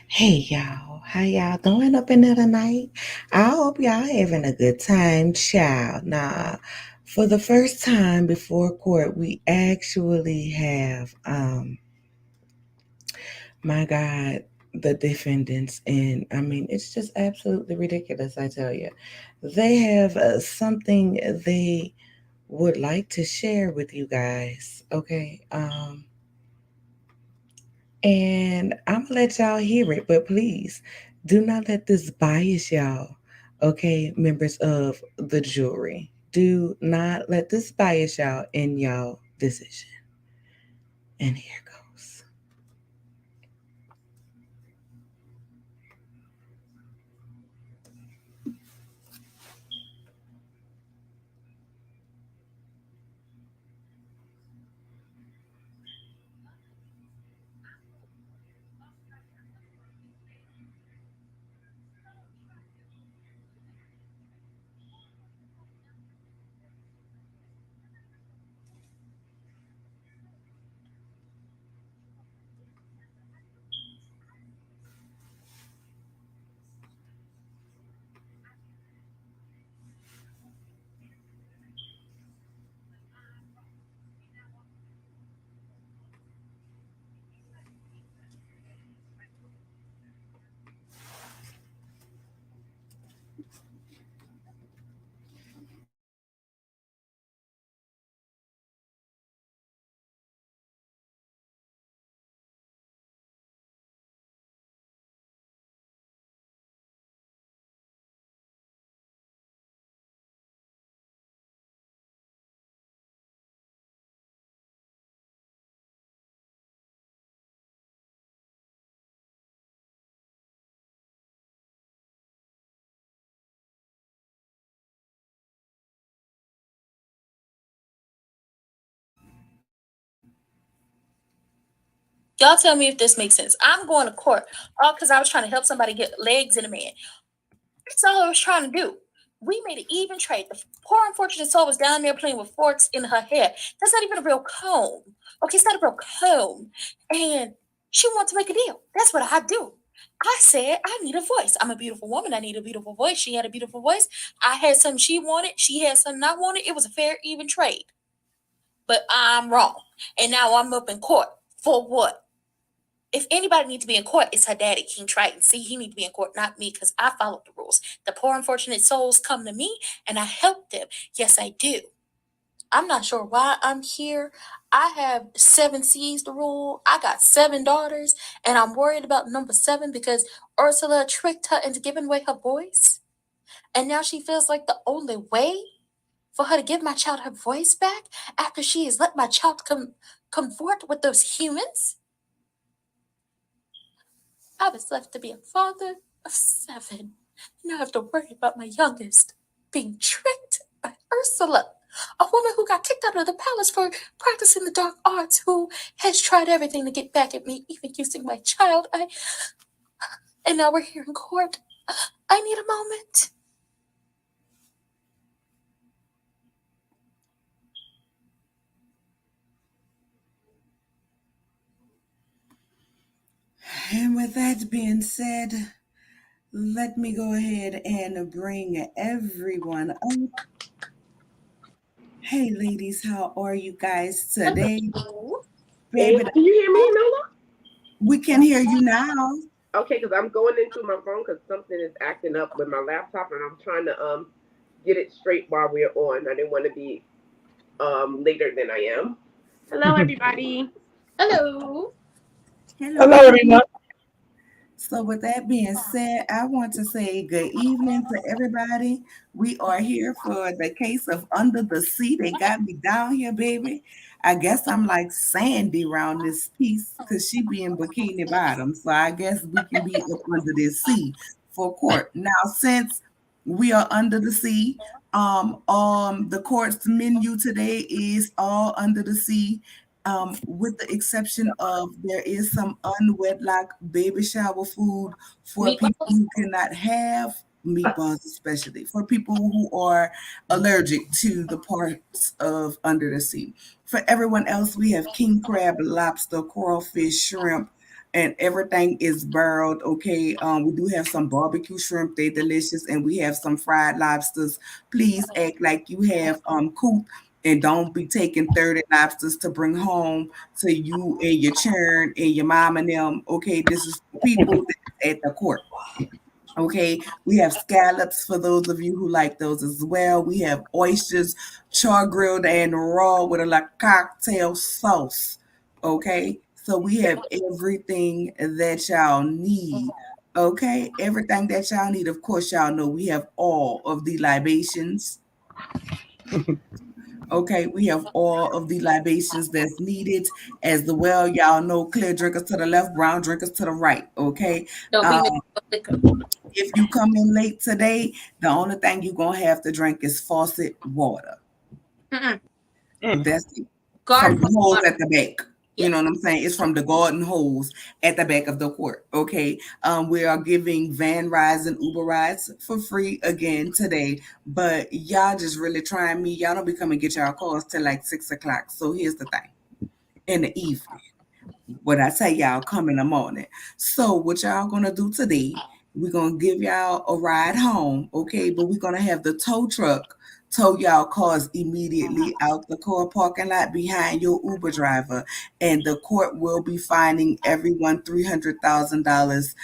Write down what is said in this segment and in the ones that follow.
Hey y'all, how y'all doing up in there tonight? I hope y'all having a good time, child. Nah, for the first time before court, we actually have, my God, the defendants, and I mean, it's just absolutely ridiculous. I tell you, they have something they would like to share with you guys. Okay, and I'm gonna let y'all hear it, but please do not let this bias y'all. Okay, members of the jury, do not let this bias y'all in y'all decision. And here goes. Y'all tell me if this makes sense. I'm going to court all because I was trying to help somebody get legs in a man. That's all I was trying to do. We made an even trade. The poor unfortunate soul was down there playing with forks in her hair. That's not even a real comb. Okay, it's not a real comb. And she wants to make a deal. That's what I do. I said, I need a voice. I'm a beautiful woman. I need a beautiful voice. She had a beautiful voice. I had something she wanted. She had something I wanted. It was a fair, even trade. But I'm wrong. And now I'm up in court. For what? If anybody needs to be in court, it's her daddy, King Triton. See, he need to be in court, not me, because I followed the rules. The poor unfortunate souls come to me and I help them. Yes, I do. I'm not sure why I'm here. I have 7 C's to rule. I got 7 daughters, and I'm worried about number 7 because Ursula tricked her into giving away her voice. And now she feels like the only way for her to give my child her voice back after she has let my child comfort with those humans. I was left to be a father of 7. Now I have to worry about my youngest being tricked by Ursula, a woman who got kicked out of the palace for practicing the dark arts, who has tried everything to get back at me, even using my child. And now we're here in court. I need a moment. And with that being said, let me go ahead and bring everyone up. Hey, ladies, how are you guys today? Hey, Baby, can you hear me, Nola? we can hear you now. Okay, because I'm going into my phone because something is acting up with my laptop, and I'm trying to get it straight while we're on. I didn't want to be later than I am. Hello, everybody. Hello. Hello, Hello, everyone. so, with that being said, I want to say good evening to everybody. We are here for the case of Under the Sea. They got me down here, baby. I guess I'm like Sandy around this piece because she be in Bikini Bottom. So, I guess we can be up under this sea for court. Now, since we are under the sea, the court's menu today is all under the sea, with the exception of there is some unwedlock baby shower food for people Meatballs? who cannot have meatballs, especially for people who are allergic to the parts of under the sea. For everyone else, we have king crab, lobster, coral fish, shrimp, and everything is barreled. Okay. We do have some barbecue shrimp, they're delicious, and we have some fried lobsters. Please act like you have coop, and don't be taking 30 lobsters to bring home to you and your churn and your mom and them. Okay, this is for people that's at the court. Okay, we have scallops for those of you who like those as well. We have oysters, char grilled and raw with a cocktail sauce. Okay, so we have everything that y'all need. Okay, everything that y'all need. Of course, y'all know we have all of the libations. Okay, we have all of the libations that's needed as well. Y'all know clear drinkers to the left, brown drinkers to the right. Okay. Don't be mixing up liquor. If you come in late today, the only thing you're gonna have to drink is faucet water. That's it. From Garden the hose water. at the back. You know what I'm saying? It's from the garden hose at the back of the court. Okay. We are giving van rides and Uber rides for free again today. But y'all just really trying me. Y'all don't be coming get y'all calls till like 6 o'clock. So here's the thing. In the evening. What I tell y'all come in the morning. So what y'all gonna do today? We're gonna give y'all a ride home, okay? But we're gonna have the tow truck tow y'all cars immediately out the car parking lot behind your Uber driver, and the court will be fining everyone $300,000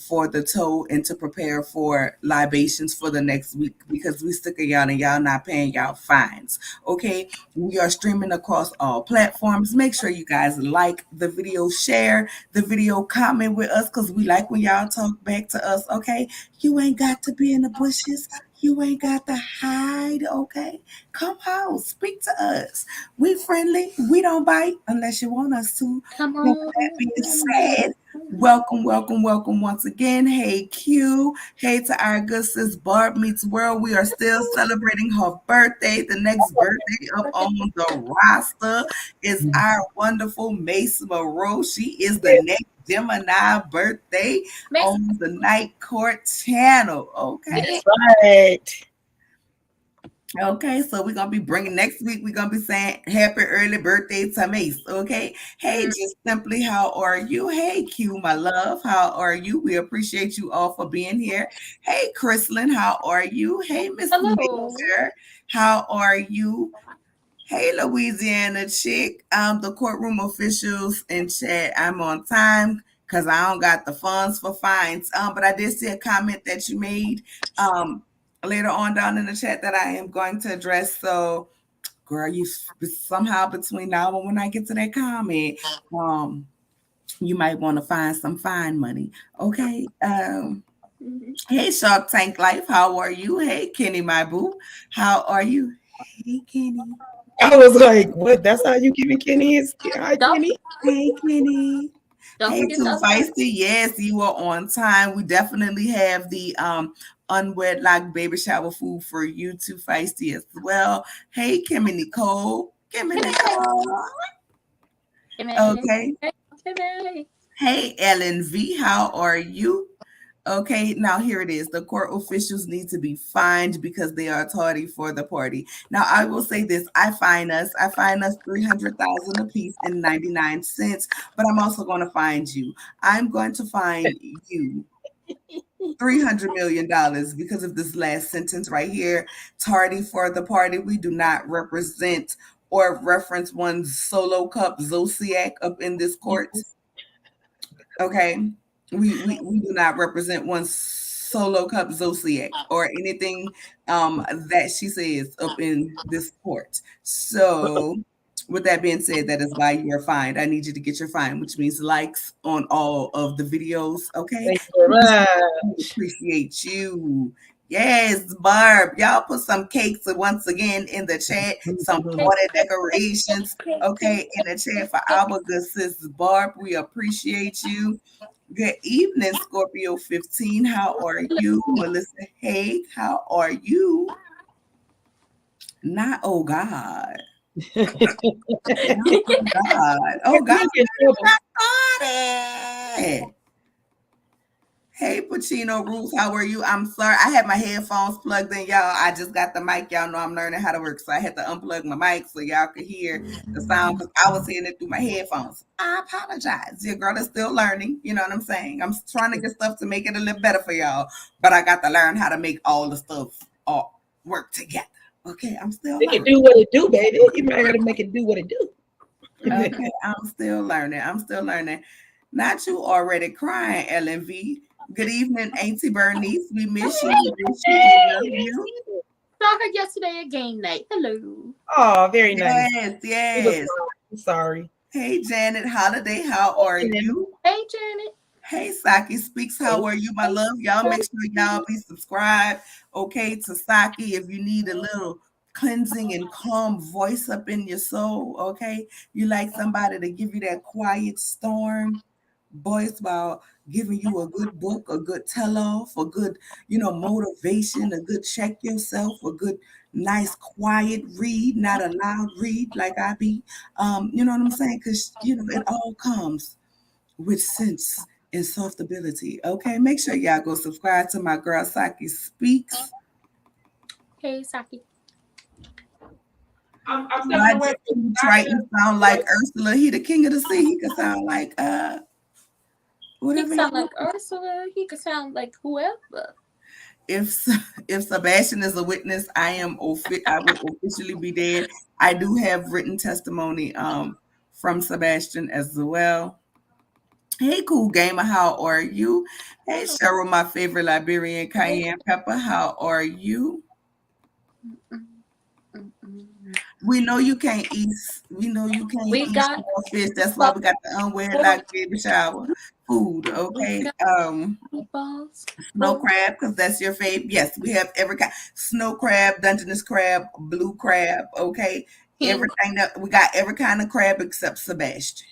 for the tow and to prepare for libations for the next week because we sick of y'all and y'all not paying y'all fines. Okay, we are streaming across all platforms. Make sure you guys like the video, share the video, comment with us because we like when y'all talk back to us. Okay, you ain't got to be in the bushes. You ain't got to hide, okay? Come out, speak to us. We friendly. We don't bite unless you want us to. Come But with on. that being said, welcome, welcome, welcome once again. Hey, Q. Hey to our good sis Barb Meets World. We are still celebrating her birthday. The next birthday up on the roster is our wonderful Mace Moreau. She is the next Gemini birthday on the Night Court channel. Okay. Right. Okay, so we're gonna be bringing next week. We're gonna be saying happy early birthday to Mace. Okay, hey, just simply, how are you? Hey, Q, my love, how are you? We appreciate you all for being here. Hey, Chrislyn, how are you? Hey, Miss Hello. Major, how are you? Hey, Louisiana chick. The courtroom officials in chat. I'm on time because I don't got the funds for fines. But I did see a comment that you made later on down in the chat that I am going to address. So, girl, you somehow between now and when I get to that comment, you might want to find some fine money. Okay. Hey, Shark Tank Life, how are you? Hey, Kenny, my boo, how are you? Hey, Kenny. I was like, what? That's how you giving Kenny his hi, Don't, Kenny? Hey, Kenny. don't Hey, forget Too the Feisty. Yes, you are on time. We definitely have the unwedlock baby shower food for you, Too Feisty, as well. Hey, Kimmy Nicole. Kimmy Nicole. Okay. Hey, Ellen V. How are you? Okay, now here it is. The court officials need to be fined because they are tardy for the party. Now, I will say this: I fine us 300,000 a piece and 99 cents. But I'm also going to find you. I'm going to fine you $300 million because of this last sentence right here. Tardy for the party. We do not represent or reference one solo cup Zodiac up in this court. Okay. We do not represent one solo cup Zodiac or anything that she says up in this court. So with that being said, that is why you're fined. I need you to get your fine, which means likes on all of the videos. Okay. Thank you very We much. appreciate you. Yes, Barb. Y'all put some cakes once again in the chat, some party decorations, okay, in the chat for our good sis Barb. We appreciate you. Good evening, Scorpio 15. How are you? Melissa Haig, how are you? Not oh God. Not oh God. Oh God. Look at you. Got it. Hey, Pacino Rules, how are you? I'm sorry, I had my headphones plugged in, y'all. I just got the mic. Y'all know I'm learning how to work, so I had to unplug my mic so y'all could hear the sound because I was hearing it through my headphones. I apologize. Your girl is still learning. You know what I'm saying? I'm trying to get stuff to make it a little better for y'all, but I got to learn how to make all the stuff all work together. Okay, I'm still Make it learning. do what it do, baby. You might gotta make it do what it do. Okay, I'm still learning. I'm still learning. Not you already crying, LNV. Good evening, Auntie Bernice. We miss you. We miss you. We love you. Saw her yesterday at game night. Hello. Oh, very nice. Yes, It was yes. I'm sorry. Hey, Janet Holiday, how are you? Hey, Janet. Hey, Saki Speaks, how are you, my love? Y'all make sure y'all be subscribed, okay, to Saki if you need a little cleansing and calm voice up in your soul, okay? You like somebody to give you that quiet storm voice while giving you a good book, a good tell-off, a good, motivation, a good check yourself, a good, nice, quiet read, not a loud read like I be. You know what I'm saying? Because, it all comes with sense and soft ability. Okay, make sure y'all go subscribe to my girl Saki Speaks. Hey, Saki. I'm Why stepping away from did Triton sound like Ursula? He the king of the sea. He could sound like He whatever. could sound like Ursula. He could sound like whoever. If if Sebastian is a witness, I will officially be dead. I do have written testimony from Sebastian as well. Hey, cool gamer, how are you? Hey, Cheryl, my favorite Liberian cayenne pepper, how are you? We know you can't eat. We know you can't We eat got small fish. That's why we got the unwedlock baby shower food. Okay. meatballs. Snow crab, because that's your favorite. Yes, we have every kind. Snow crab, Dungeness crab, blue crab. Okay. Everything that we got, every kind of crab except Sebastian.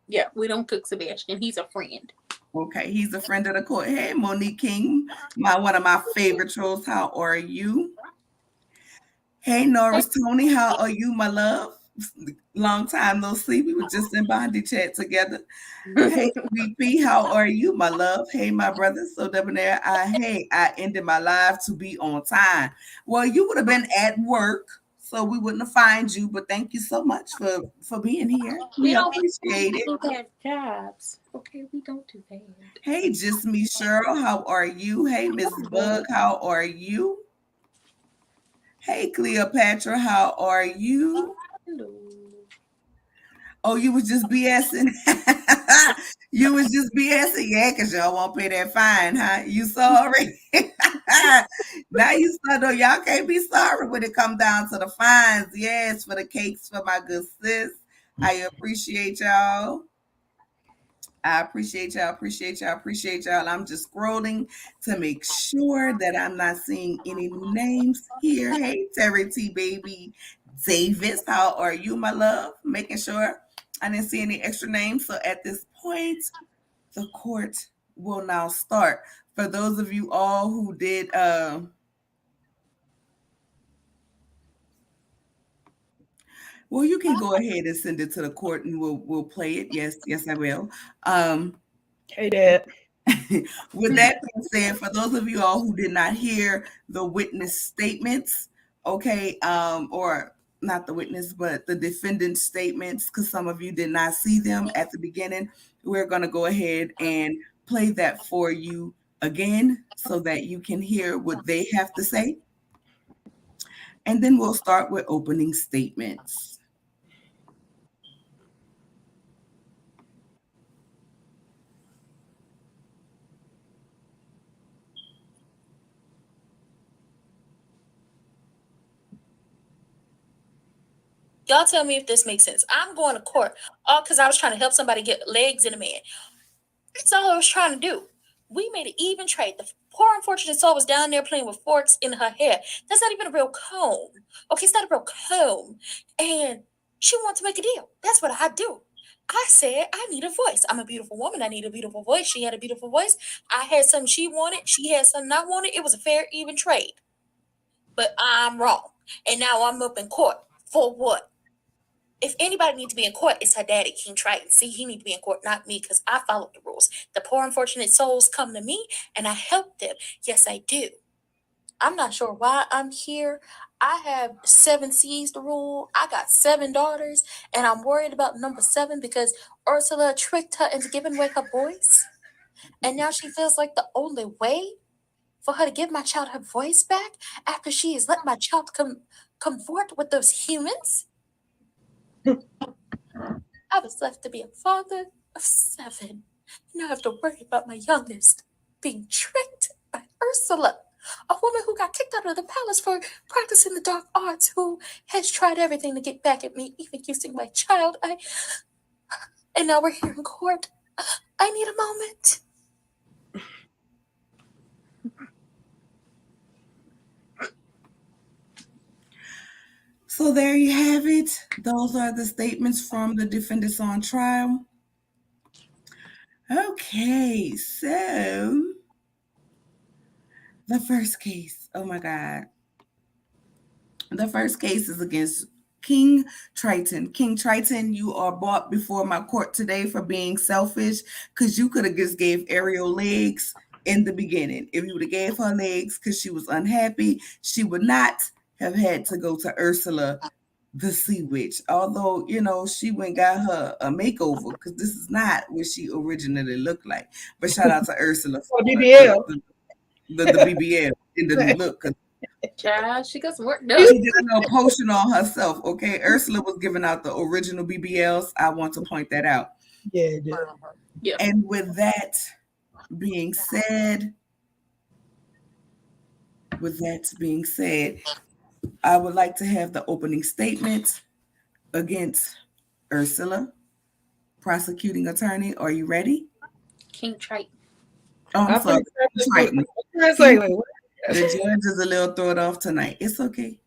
Yeah, we don't cook Sebastian. He's a friend. Okay, he's a friend of the court. Hey, Monique King, one of my favorite trolls. How are you? Hey, Norris Tony, how are you, my love? Long time no see. We were just in Bondi chat together. Hey, VP, how are you, my love? Hey, my brother. So debonair. I ended my live to be on time. Well, you would have been at work, so we wouldn't have found you. But thank you so much for being here. We appreciate it. We have jobs. Okay, we don't do that. Hey, just me, Cheryl. How are you? Hey, Miss Bug. How are you? Hey, Cleopatra. How are you? Hello. Oh, you was just BSing. You was just BSing, yeah, because y'all won't pay that fine, huh? You sorry? Now you saw though, y'all can't be sorry when it come down to the fines. Yes, for the cakes for my good sis. I appreciate y'all. I appreciate y'all, appreciate y'all, appreciate y'all. I'm just scrolling to make sure that I'm not seeing any new names here. Hey, Terry T. Baby Davis, how are you, my love? Making sure I didn't see any extra names. So at this point, the court will now start. For those of you all who did well, you can go ahead and send it to the court and we'll play it. Yes, yes, I will. Hey, Dad. With that being said, for those of you all who did not hear the witness statements, okay, or not the witness, but the defendant statements, because some of you did not see them at the beginning, we're going to go ahead and play that for you again so that you can hear what they have to say. And then we'll start with opening statements. Y'all tell me if this makes sense. I'm going to court all because I was trying to help somebody get legs in a man. That's all I was trying to do. We made an even trade. The poor unfortunate soul was down there playing with forks in her hair. That's not even a real comb. Okay, it's not a real comb. And she wanted to make a deal. That's what I do. I said, I need a voice. I'm a beautiful woman. I need a beautiful voice. She had a beautiful voice. I had something she wanted. She had something I wanted. It was a fair, even trade. But I'm wrong. And now I'm up in court. For what? If anybody needs to be in court, it's her daddy, King Triton. See, he need to be in court, not me, because I followed the rules. The poor unfortunate souls come to me, and I help them. Yes, I do. I'm not sure why I'm here. I have 7 C's to rule. I got 7 daughters, and I'm worried about number 7 because Ursula tricked her into giving away her voice. And now she feels like the only way for her to give my child her voice back after she has let my child comfort with those humans. I was left to be a father of 7. Now I have to worry about my youngest being tricked by Ursula, a woman who got kicked out of the palace for practicing the dark arts, who has tried everything to get back at me, even using my child. And now we're here in court. I need a moment. So there you have it. Those are the statements from the defendants on trial. Okay, so the first case. Oh my God. The first case is against King Triton. King Triton, you are brought before my court today for being selfish, because you could have just gave Ariel legs in the beginning. If you would have gave her legs because she was unhappy, she would not have had to go to Ursula the Sea Witch. Although, she went and got her a makeover, because this is not what she originally looked like. But shout out to Ursula for BBL. the BBL in the new look. Child, she got some work She done. did a little potion on herself, okay? Ursula was giving out the original BBLs. I want to point that out. Yeah, yeah. And with that being said, I would like to have the opening statement against Ursula. Prosecuting attorney, are you ready? King Triton. Oh, I'm sorry. Triton. The judge is a little thrown off tonight. It's okay.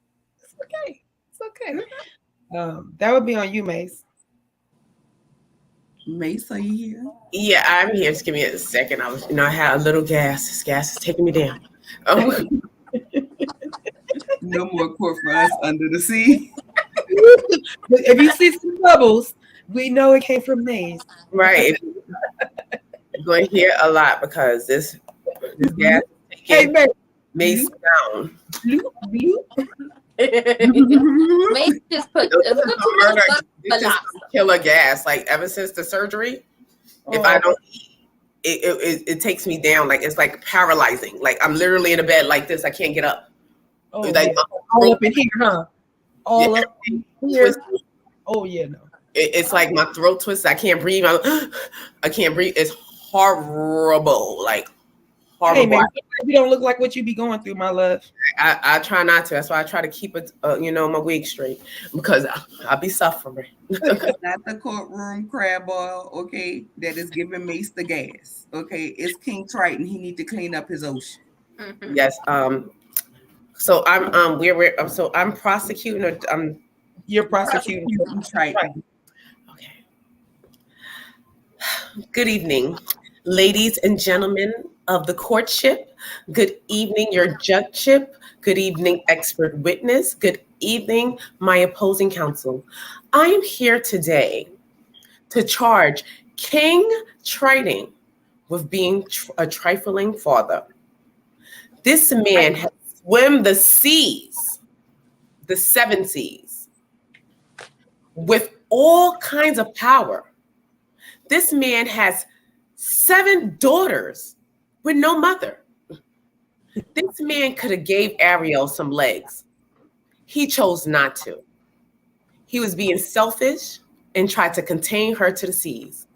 It's okay. That would be on you, Mace. Mace, are you here? Yeah, I'm here. Just give me a second. I had a little gas. This gas is taking me down. Oh. No more court for us under the sea. If you see some bubbles, we know it came from Mace. Right. You're going to hear a lot because this gas is taking Mace down. Mace just put this is killer gas. Like ever since the surgery, if I don't eat, it takes me down. Like it's like paralyzing. Like I'm literally in a bed like this. I can't get up. Oh, like yeah. All up in here, huh? All up in here. Oh yeah, no. It's like my throat twists. I can't breathe. I can't breathe. It's horrible. Like horrible. Hey man, you don't look like what you be going through, my love. I try not to. That's why I try to keep it, my wig straight, because I'll be suffering. Not the courtroom crab boil, okay, that is giving Mace the gas. Okay, it's King Triton. He need to clean up his ocean. Mm-hmm. Yes. So I'm prosecuting, or you're prosecuting Triton. Okay. Good evening, ladies and gentlemen of the courtship. Good evening, your judgeship. Good evening, expert witness. Good evening, my opposing counsel. I am here today to charge King Triton with being a trifling father. This man has swum the seas, the 7 seas, with all kinds of power. This man has 7 daughters with no mother. This man could have gave Ariel some legs. He chose not to. He was being selfish and tried to contain her to the seas.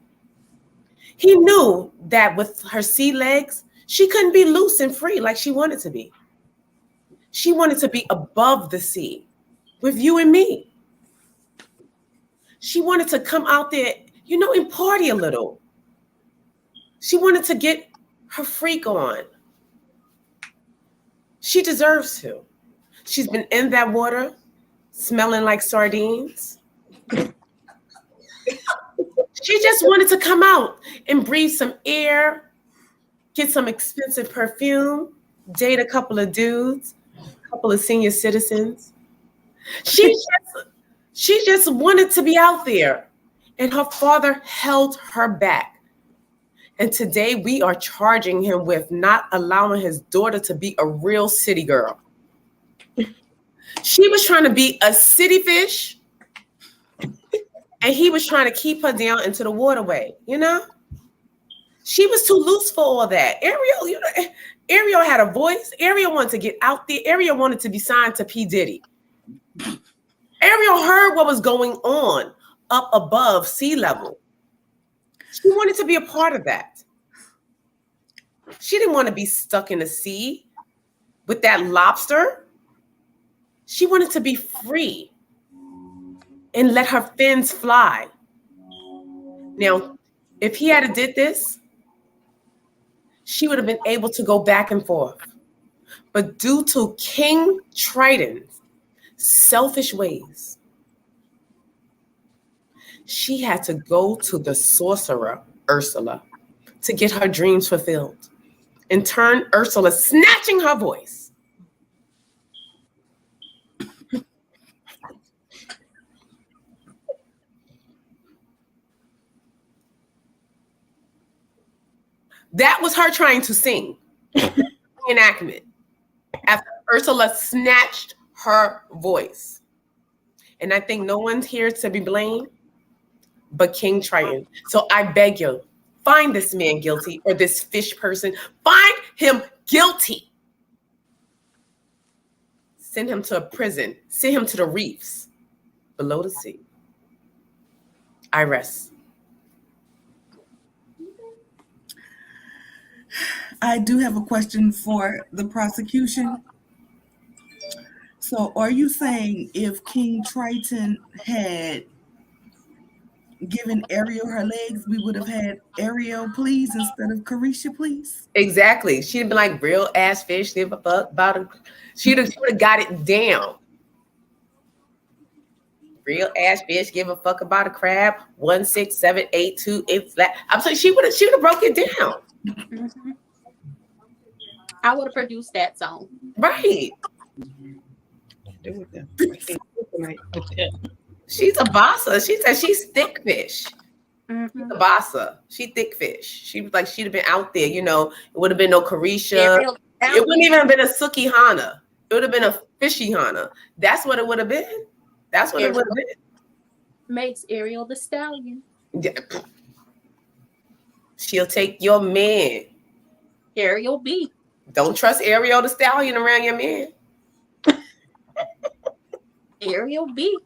He knew that with her sea legs, she couldn't be loose and free like she wanted to be. She wanted to be above the sea with you and me. She wanted to come out there, and party a little. She wanted to get her freak on. She deserves to. She's been in that water, smelling like sardines. She just wanted to come out and breathe some air, get some expensive perfume, date a couple of dudes, a couple of senior citizens. She She just wanted to be out there, and her father held her back. And today we are charging him with not allowing his daughter to be a real city girl. She was trying to be a city fish, and he was trying to keep her down into the waterway, you know? She was too loose for all that. Ariel had a voice. Ariel wanted to get out there. Ariel wanted to be signed to P. Diddy. Ariel heard what was going on up above sea level. She wanted to be a part of that. She didn't want to be stuck in the sea with that lobster. She wanted to be free and let her fins fly. Now, if he had did this, she would have been able to go back and forth. But due to King Triton's selfish ways, she had to go to the sorcerer, Ursula, to get her dreams fulfilled. In turn, Ursula snatching her voice. That was her trying to sing. Enactment. After Ursula snatched her voice. And I think no one's here to be blamed but King Triton. So I beg you, find this man guilty, or this fish person. Find him guilty. Send him to a prison. Send him to the reefs below the sea. I rest. I do have a question for the prosecution. So are you saying if King Triton had given Ariel her legs, we would have had Ariel please instead of Carisha please? Exactly. She'd been like, real ass fish, give a fuck about it. She would have got it down. Real ass fish, give a fuck about a crab. 1 6 7 8 2 8 flat. I'm saying she would have broke it down. Mm-hmm. I would have produced that song. Right. She's a bossa. She said she's thick fish. Mm-hmm. She's a bossa. She thick fish. She was like, she'd have been out there, you know. It would have been no Carisha. It wouldn't even have been a Suki Hana. It would have been a fishy Hana. That's what it would have been. That's what it would have been. Makes Ariel the stallion. Yeah. She'll take your man. Ariel B. Don't trust Ariel the stallion around your man. Ariel B.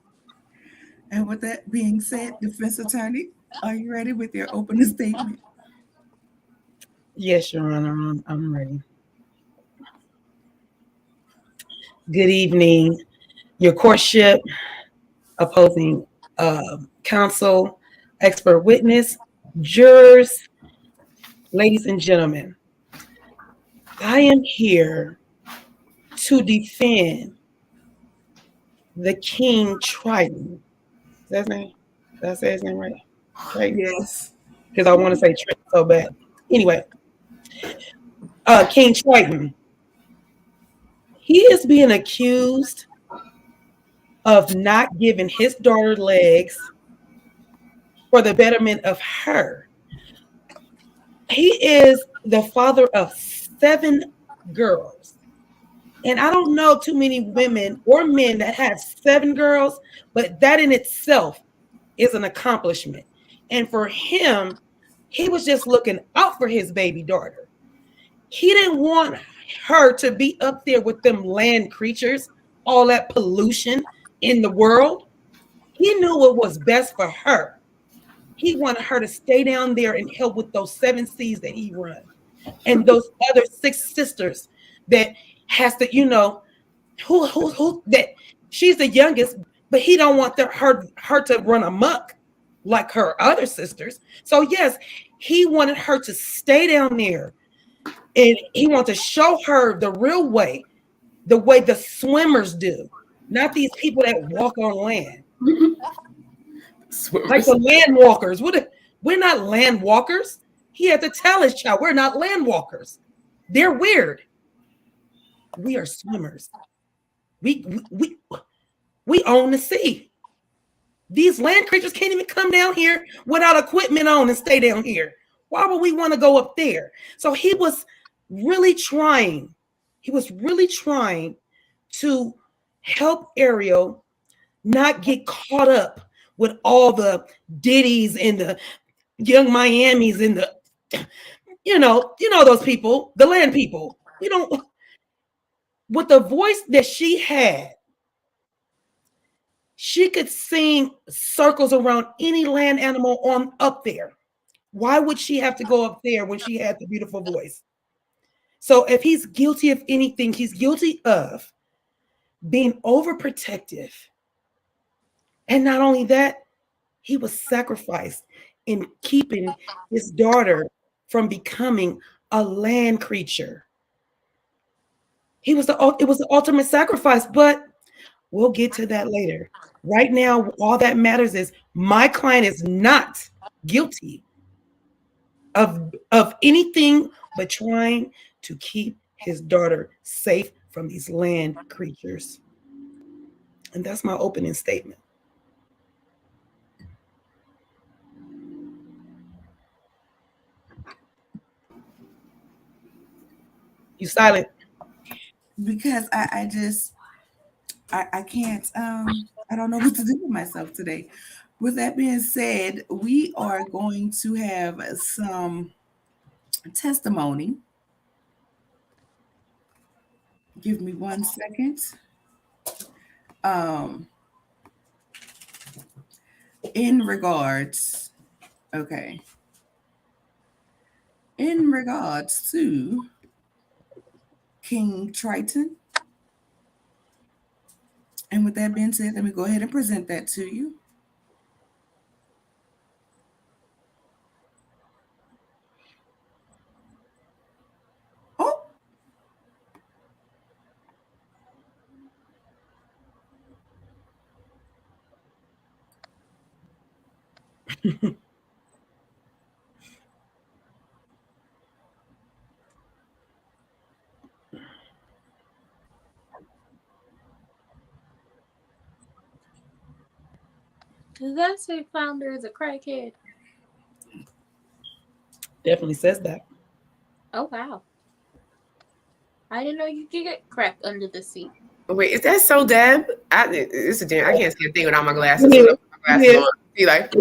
And with that being said, defense attorney, are you ready with your opening statement? Yes, Your Honor, I'm ready. Good evening. Your courtship, opposing counsel, expert witness, jurors, ladies and gentlemen. I am here to defend the King Triton. Is that his name? Did I say his name right? Triton? Yes. Because I want to say Triton so bad. Anyway, King Triton. He is being accused of not giving his daughter legs for the betterment of her. He is the father of 7 girls. And I don't know too many women or men that have 7 girls, but that in itself is an accomplishment. And for him, he was just looking out for his baby daughter. He didn't want her to be up there with them land creatures, all that pollution in the world. He knew what was best for her. He wanted her to stay down there and help with those 7 seas that he run. And those other 6 sisters that has to, you know, who that she's the youngest, but he don't want her to run amok like her other sisters. So yes, he wanted her to stay down there, and he wanted to show her the real way, the way the swimmers do, not these people that walk on land. Like the land walkers. We're not land walkers. He had to tell his child, we're not land walkers. They're weird. We are swimmers. We own the sea. These land creatures can't even come down here without equipment on and stay down here. Why would we want to go up there? So he was really trying. He was really trying to help Ariel not get caught up with all the Diddies and the Young Miamis and the, you know those people, the land people. With the voice that she had, she could sing circles around any land animal on up there. Why would she have to go up there when she had the beautiful voice? So if he's guilty of anything, he's guilty of being overprotective. And not only that, he was sacrificed in keeping his daughter from becoming a land creature. It was the ultimate sacrifice, but we'll get to that later. Right now, all that matters is my client is not guilty of anything but trying to keep his daughter safe from these land creatures. And that's my opening statement. You silent? Because I can't, I don't know what to do with myself today. With that being said, we are going to have some testimony. Give me 1 second. In regards to King Triton. And with that being said, let me go ahead and present that to you. Oh. Does that say founder is a crackhead? Definitely says that. Oh, wow. I didn't know you could get crack under the seat. Wait, is that so, Deb? I can't see a thing without my glasses. Yeah. So my glasses on. See, like,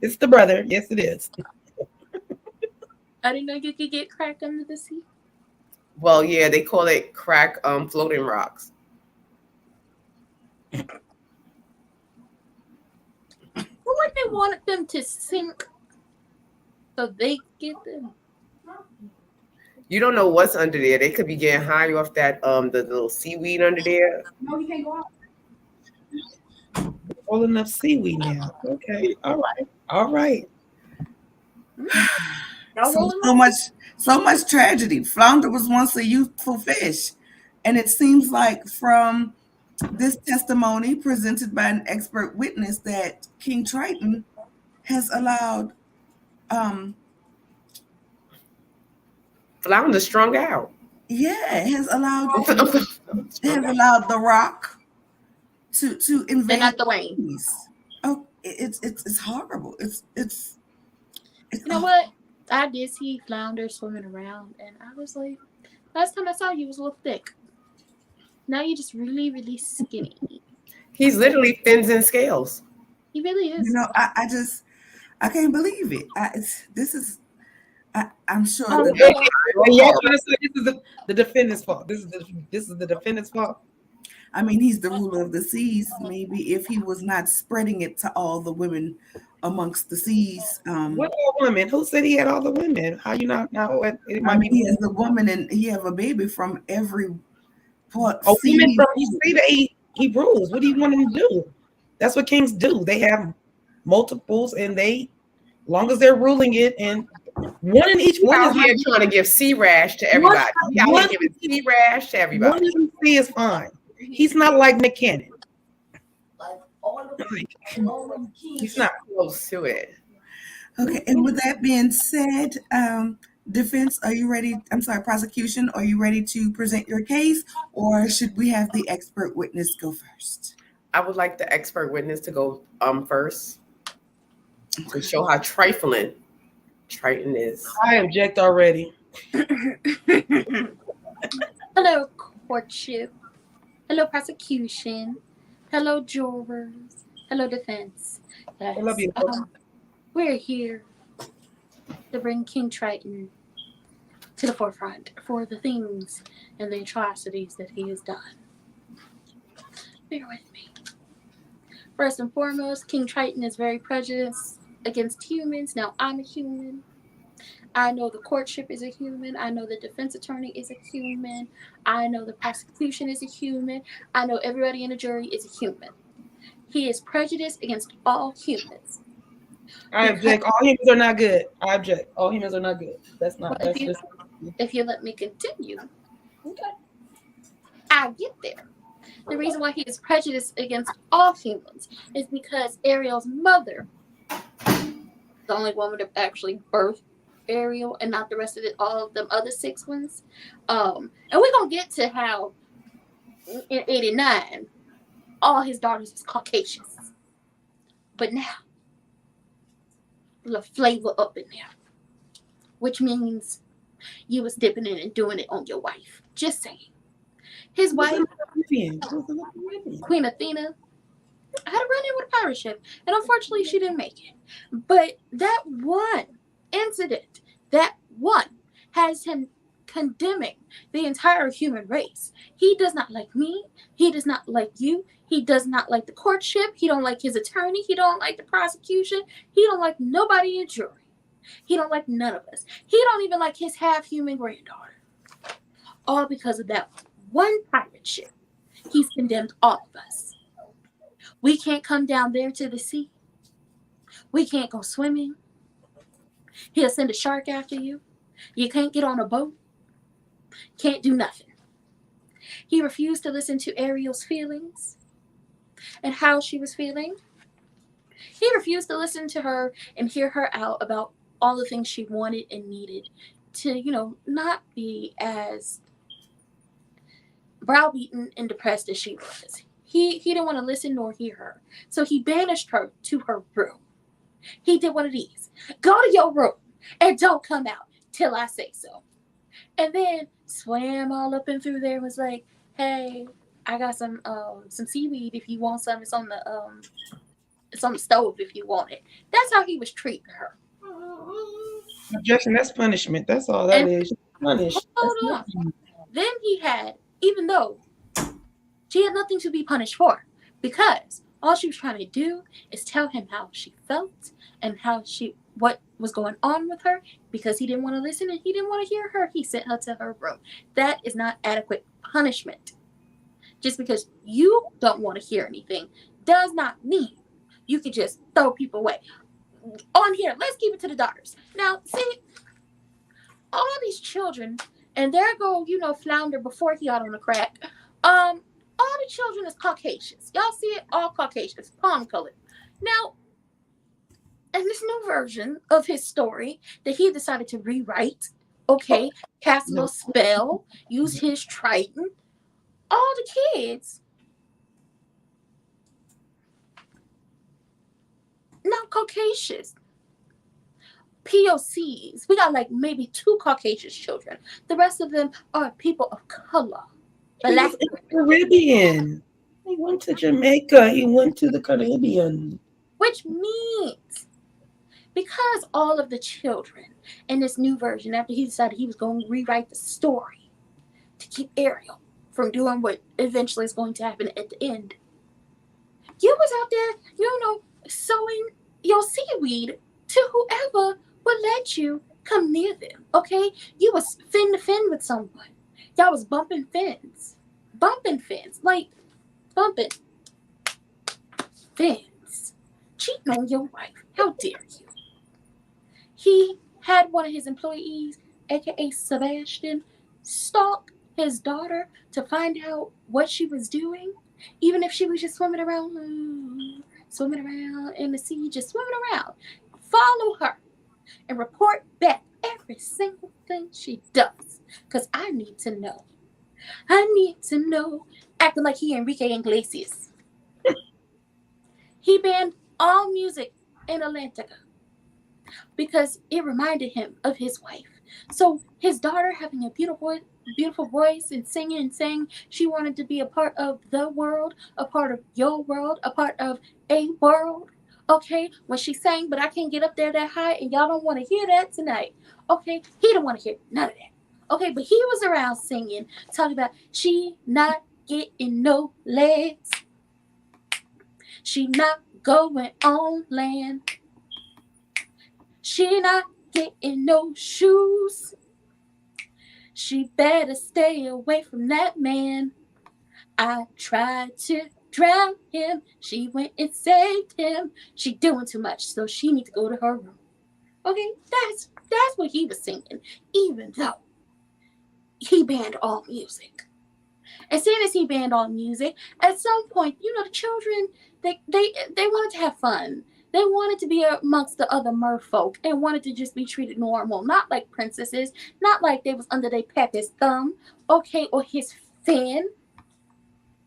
It's the brother. Yes, it is. I didn't know you could get crack under the seat. well, yeah, they call it crack floating rocks. What they wanted them to sink so they get them. You don't know what's under there. They could be getting high off that the little seaweed under there. No, you can't go out. All enough seaweed now. Okay. All right. So much tragedy. Flounder was once a youthful fish. And it seems like from this testimony presented by an expert witness that King Triton has allowed Flounder strung out. has allowed the Rock to invade. And not the Wayne. Oh, it's horrible. It's You know what? I did see Flounder swimming around, and I was like, last time I saw you was a little thick. Now you're just really, really skinny. He's literally fins and scales. He really is. You know, I can't believe it. I'm sure. Y'all trying to say this is the defendant's fault. This is the defendant's fault. I mean, he's the ruler of the seas. Maybe if he was not spreading it to all the women amongst the seas. What all women? Who said he had all the women? How you not know? It might be he has a woman and he have a baby from every part. Women from you see that he rules. What do you want him to do? That's what kings do. They have multiples, and long as they're ruling it, and one in each one Out here trying to give sea rash to everybody. He out here giving sea rash to everybody. One in sea is fine. He's not like Nick Cannon. He's not close to it. Okay, and with that being said, defense, are you ready? I'm sorry, prosecution, are you ready to present your case, or should we have the expert witness go first? I would like the expert witness to go first to show how trifling Triton is. I object already. Hello, courtship. Hello, prosecution. Hello, jurors. Hello, defense. I love you. We're here to bring King Triton to the forefront for the things and the atrocities that he has done. Bear with me. First and foremost, King Triton is very prejudiced against humans. Now, I'm a human. I know the courtship is a human. I know the defense attorney is a human. I know the prosecution is a human. I know everybody in the jury is a human. He is prejudiced against all humans. I object. All humans are not good. I object. All humans are not good. That's not. Well, That's just. if you let me continue, Okay. I'll get there. The reason why he is prejudiced against all humans is because Ariel's mother, the only woman to actually birth Ariel and not the rest of all of them other 6 ones. And we're going to get to how in 89, all his daughters is Caucasians. But now, a little flavor up in there, which means you was dipping in and doing it on your wife. Just saying. His wife, Queen Athena, had a run-in with a pirate ship, and unfortunately she didn't make it. But that one incident, that one, has him condemning the entire human race. He does not like me. He does not like you. He does not like the courtship. He don't like his attorney. He don't like the prosecution. He don't like nobody in jury. He don't like none of us. He don't even like his half-human granddaughter. All because of that one pirate ship. He's condemned all of us. We can't come down there to the sea. We can't go swimming. He'll send a shark after you. You can't get on a boat. Can't do nothing. He refused to listen to Ariel's feelings and how she was feeling. He refused to listen to her and hear her out about all the things she wanted and needed to, not be as browbeaten and depressed as she was. He didn't want to listen nor hear her. So he banished her to her room. He did one of these. Go to your room and don't come out till I say so. And then swam all up and through there and was like, hey, I got some seaweed if you want some. It's on the stove if you want it. That's how he was treating her. Objection. That's punishment. That's all that is. Punished. Hold on. Then he had, even though she had nothing to be punished for, because all she was trying to do is tell him how she felt and what was going on with her, because he didn't want to listen and he didn't want to hear her. He sent her to her room. That is not adequate punishment. Just because you don't want to hear anything does not mean you can just throw people away. On here, let's keep it to the daughters. Now, see, all these children, and there go, Flounder before he got on the crack. All the children is Caucasians. Y'all see it? All Caucasians, palm colored. Now, in this new version of his story that he decided to rewrite, cast a little spell, use his Triton, all the kids not Caucasians. POCs. We got like maybe 2 Caucasian children. The rest of them are people of color. Black. Caribbean. He went to Jamaica. He went to the Caribbean. Which means, because all of the children in this new version, after he decided he was going to rewrite the story to keep Ariel from doing what eventually is going to happen at the end, you was out there, sowing your seaweed to whoever would let you come near them, okay? You was fin to fin with someone. Y'all was bumping fins. Like bumping fins. Cheating on your wife. How dare you? He had one of his employees, aka Sebastian, stalk his daughter to find out what she was doing, even if she was just swimming around in the sea, just swimming around. Follow her and report back every single thing she does, because I need to know. Acting like he Enrique Iglesias. banned all music in Atlantica because it reminded him of his wife. So his daughter having a beautiful voice and saying she wanted to be a part of the world, a part of your world, a part of a world. Okay, when she sang, but I can't get up there that high, and y'all don't want to hear that tonight. Okay, he don't want to hear none of that. Okay, but he was around singing, talking about she not getting no legs, she not going on land, she not getting no shoes, she better stay away from that man. I tried to drown him, she went and saved him. She doing too much, so she need to go to her room. Okay, that's what he was singing, even though he banned all music. As soon as he banned all music, at some point, the children, they wanted to have fun. They wanted to be amongst the other merfolk and wanted to just be treated normal, not like princesses, not like they was under their pappy's thumb, okay, or his fin.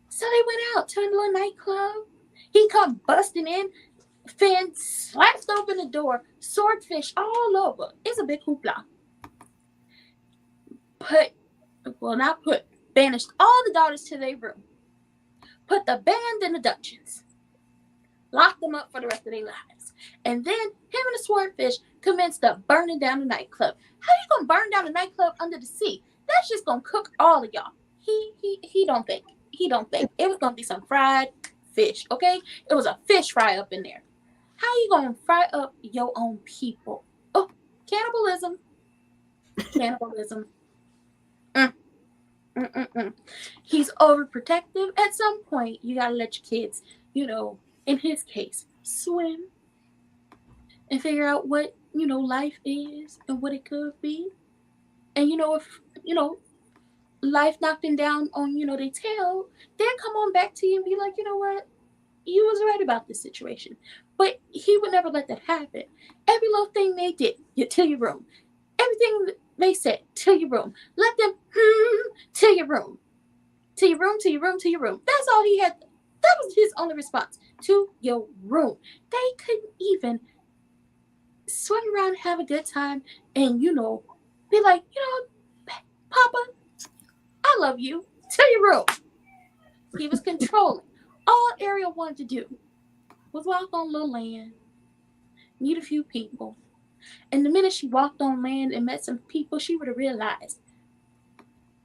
So they went out to a little nightclub. He come busting in. Finn slapped open the door. Swordfish all over. It's a big hoopla. Banished all the daughters to their room. Put the band in the dungeons. Locked them up for the rest of their lives. And then him and the swordfish commenced to burning down the nightclub. How you gonna burn down the nightclub under the sea? That's just gonna cook all of y'all. He don't think. He don't think. It was gonna be some fried fish, okay? It was a fish fry up in there. How you gonna fry up your own people? Oh, cannibalism. Cannibalism. He's overprotective. At some point, you gotta let your kids, in his case, swim and figure out what, life is and what it could be. And, if, life knocked him down on, their tail, then come on back to you and be like, you know what? You was right about this situation. But he would never let that happen. Every little thing they did, to your room. Everything they said, to your room. Let them, to your room. To your room, to your room, to your room. That's all he had. That was his only response. To your room. They couldn't even swim around and have a good time and, be like, Papa, I love you. To your room. He was controlling. All Ariel wanted to do was walk on a little land, meet a few people. And the minute she walked on land and met some people, she would have realized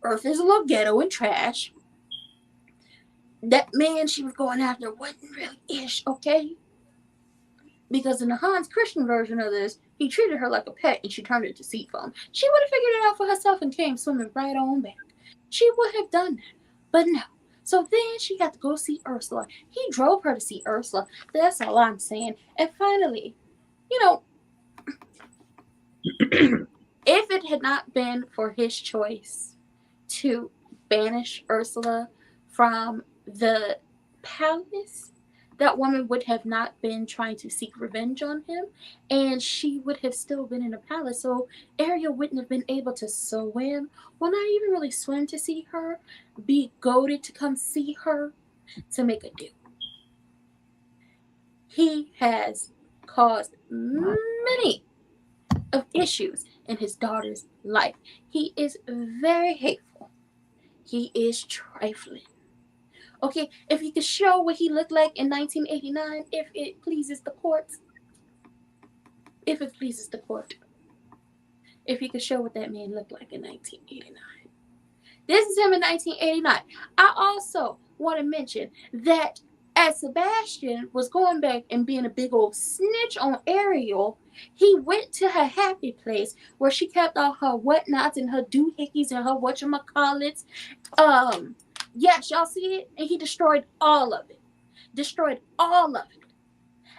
Earth is a little ghetto and trash. That man she was going after wasn't really ish, okay? Because in the Hans Christian version of this, he treated her like a pet and she turned into sea foam. She would have figured it out for herself and came swimming right on back. She would have done that, but no. So then she got to go see Ursula. He drove her to see Ursula. That's all I'm saying. And finally, if it had not been for his choice to banish Ursula from the palace, that woman would have not been trying to seek revenge on him, and she would have still been in the palace. So Ariel wouldn't have been able to swim, well, not even really swim to see her, be goaded to come see her to make a do. He has caused many of issues in his daughter's life. He is very hateful. He is trifling. Okay, if you could show what he looked like in 1989, if it pleases the court. If it pleases the court. If he could show what that man looked like in 1989. This is him in 1989. I also want to mention that as Sebastian was going back and being a big old snitch on Ariel, he went to her happy place where she kept all her whatnots and her doohickeys and her whatchamacallits. Yes, y'all see it? And he destroyed all of it.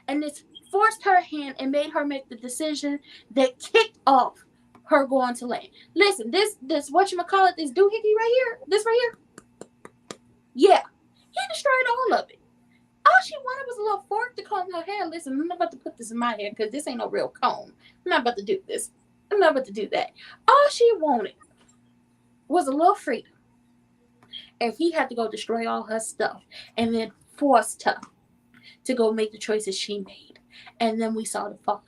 And this forced her hand and made her make the decision that kicked off her going to land. Listen, this whatchamacallit, this doohickey right here, this right here, yeah, he destroyed all of it. All she wanted was a little fork to comb her hair. Listen, I'm not about to put this in my hair because this ain't no real comb. I'm not about to do this. I'm not about to do that. All she wanted was a little freedom. If he had to go destroy all her stuff and then forced her to go make the choices she made. And then we saw the fallout.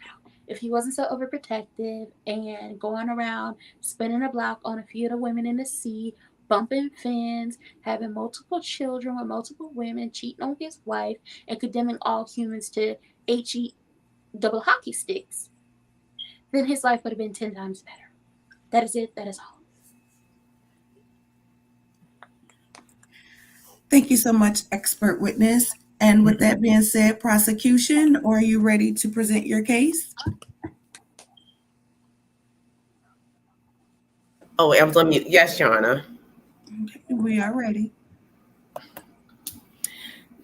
If he wasn't so overprotective and going around spinning a block on a few of the women in the sea, bumping fins, having multiple children with multiple women, cheating on his wife, and condemning all humans to HE double hockey sticks, then his life would have been 10 times better. That is it. That is all. Thank you so much, expert witness. And with that being said, prosecution, are you ready to present your case? Oh, I was on mute. Yes, Your Honor. Okay, we are ready.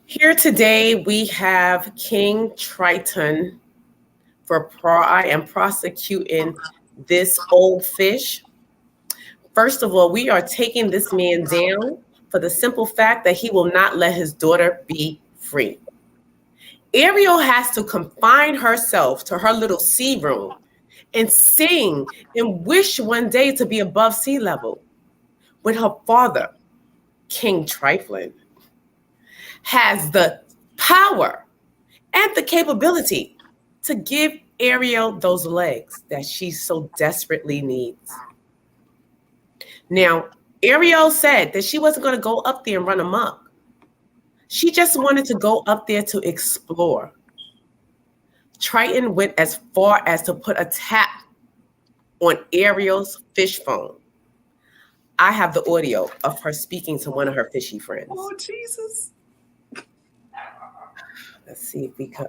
Here today we have King Triton I am prosecuting this old fish. First of all, we are taking this man down for the simple fact that he will not let his daughter be free. Ariel has to confine herself to her little sea room and sing and wish one day to be above sea level when her father, King Trifling, has the power and the capability to give Ariel those legs that she so desperately needs. Now, Ariel said that she wasn't going to go up there and run amok. She just wanted to go up there to explore. Triton went as far as to put a tap on Ariel's fish phone. I have the audio of her speaking to one of her fishy friends. Oh, Jesus. Let's see if we can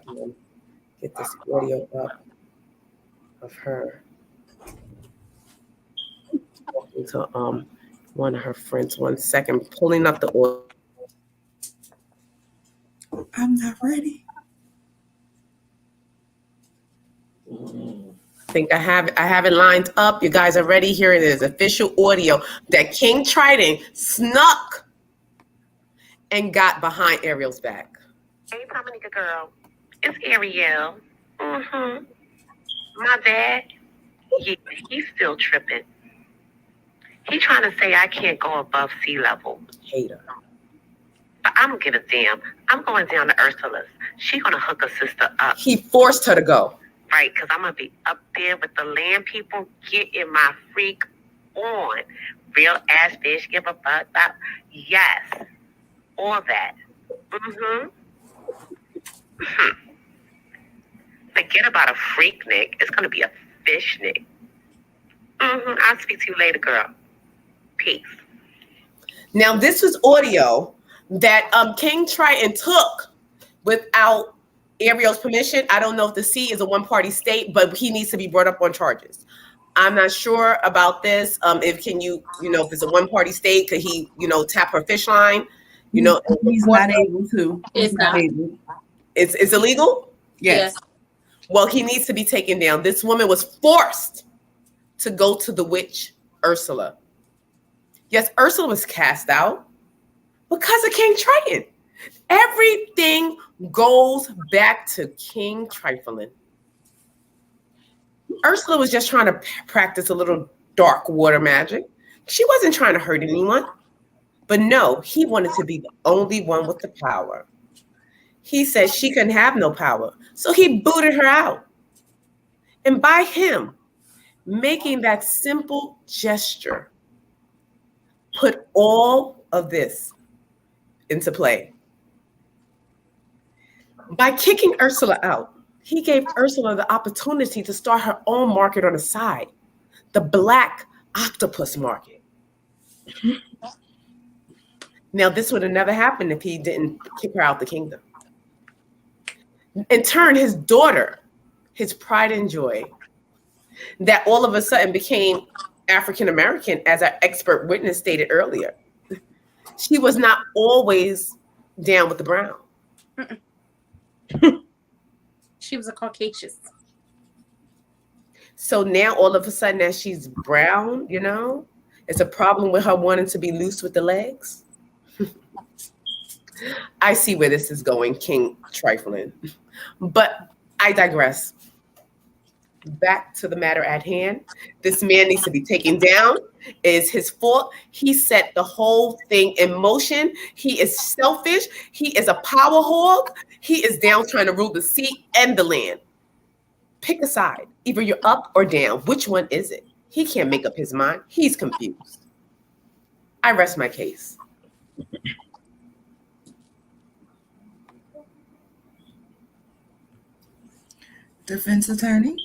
get this audio up of her talking to one of her friends. 1 second, pulling up the audio. I'm not ready. I think I have it lined up. You guys are ready. Here it is, official audio that King Triton snuck and got behind Ariel's back. Hey, Dominica girl, it's Ariel. My dad, he's still tripping. He's trying to say I can't go above sea level. Hater. But I don't give a damn. I'm going down to Ursula's. She's going to hook her sister up. He forced her to go. Right, because I'm going to be up there with the land people getting my freak on. Real ass fish, give a fuck about. Yes, all that. Forget about a freak, Nick. It's going to be a fish, Nick. I'll speak to you later, girl. Peace. Now, this was audio that King Triton took without Ariel's permission. I don't know if the sea is a one-party state, but he needs to be brought up on charges. I'm not sure about this. If it's a one-party state, could he, tap her fish line? He's not able to. It's not. able. It's illegal? Yes. Well, he needs to be taken down. This woman was forced to go to the witch Ursula. Yes, Ursula was cast out because of King Triton. Everything goes back to King Trifling. Ursula was just trying to practice a little dark water magic. She wasn't trying to hurt anyone. But no, he wanted to be the only one with the power. He said she couldn't have no power. So he booted her out. And by him making that simple gesture, put all of this into play. By kicking Ursula out, he gave Ursula the opportunity to start her own market on the side, the black octopus market. Now, this would have never happened if he didn't kick her out the kingdom. In turn, his daughter, his pride and joy, that all of a sudden became African-American, as our expert witness stated earlier. She was not always down with the brown. She was a Caucasian. So now all of a sudden, as she's brown, it's a problem with her wanting to be loose with the legs. I see where this is going, King Trifling. But I digress. back to the matter at hand. This man needs to be taken down. It is his fault. He set the whole thing in motion. He is selfish. He is a power hog. He is down trying to rule the sea and the land. Pick a side. Either you're up or down. Which one is it? He can't make up his mind. He's confused. I rest my case. Defense attorney?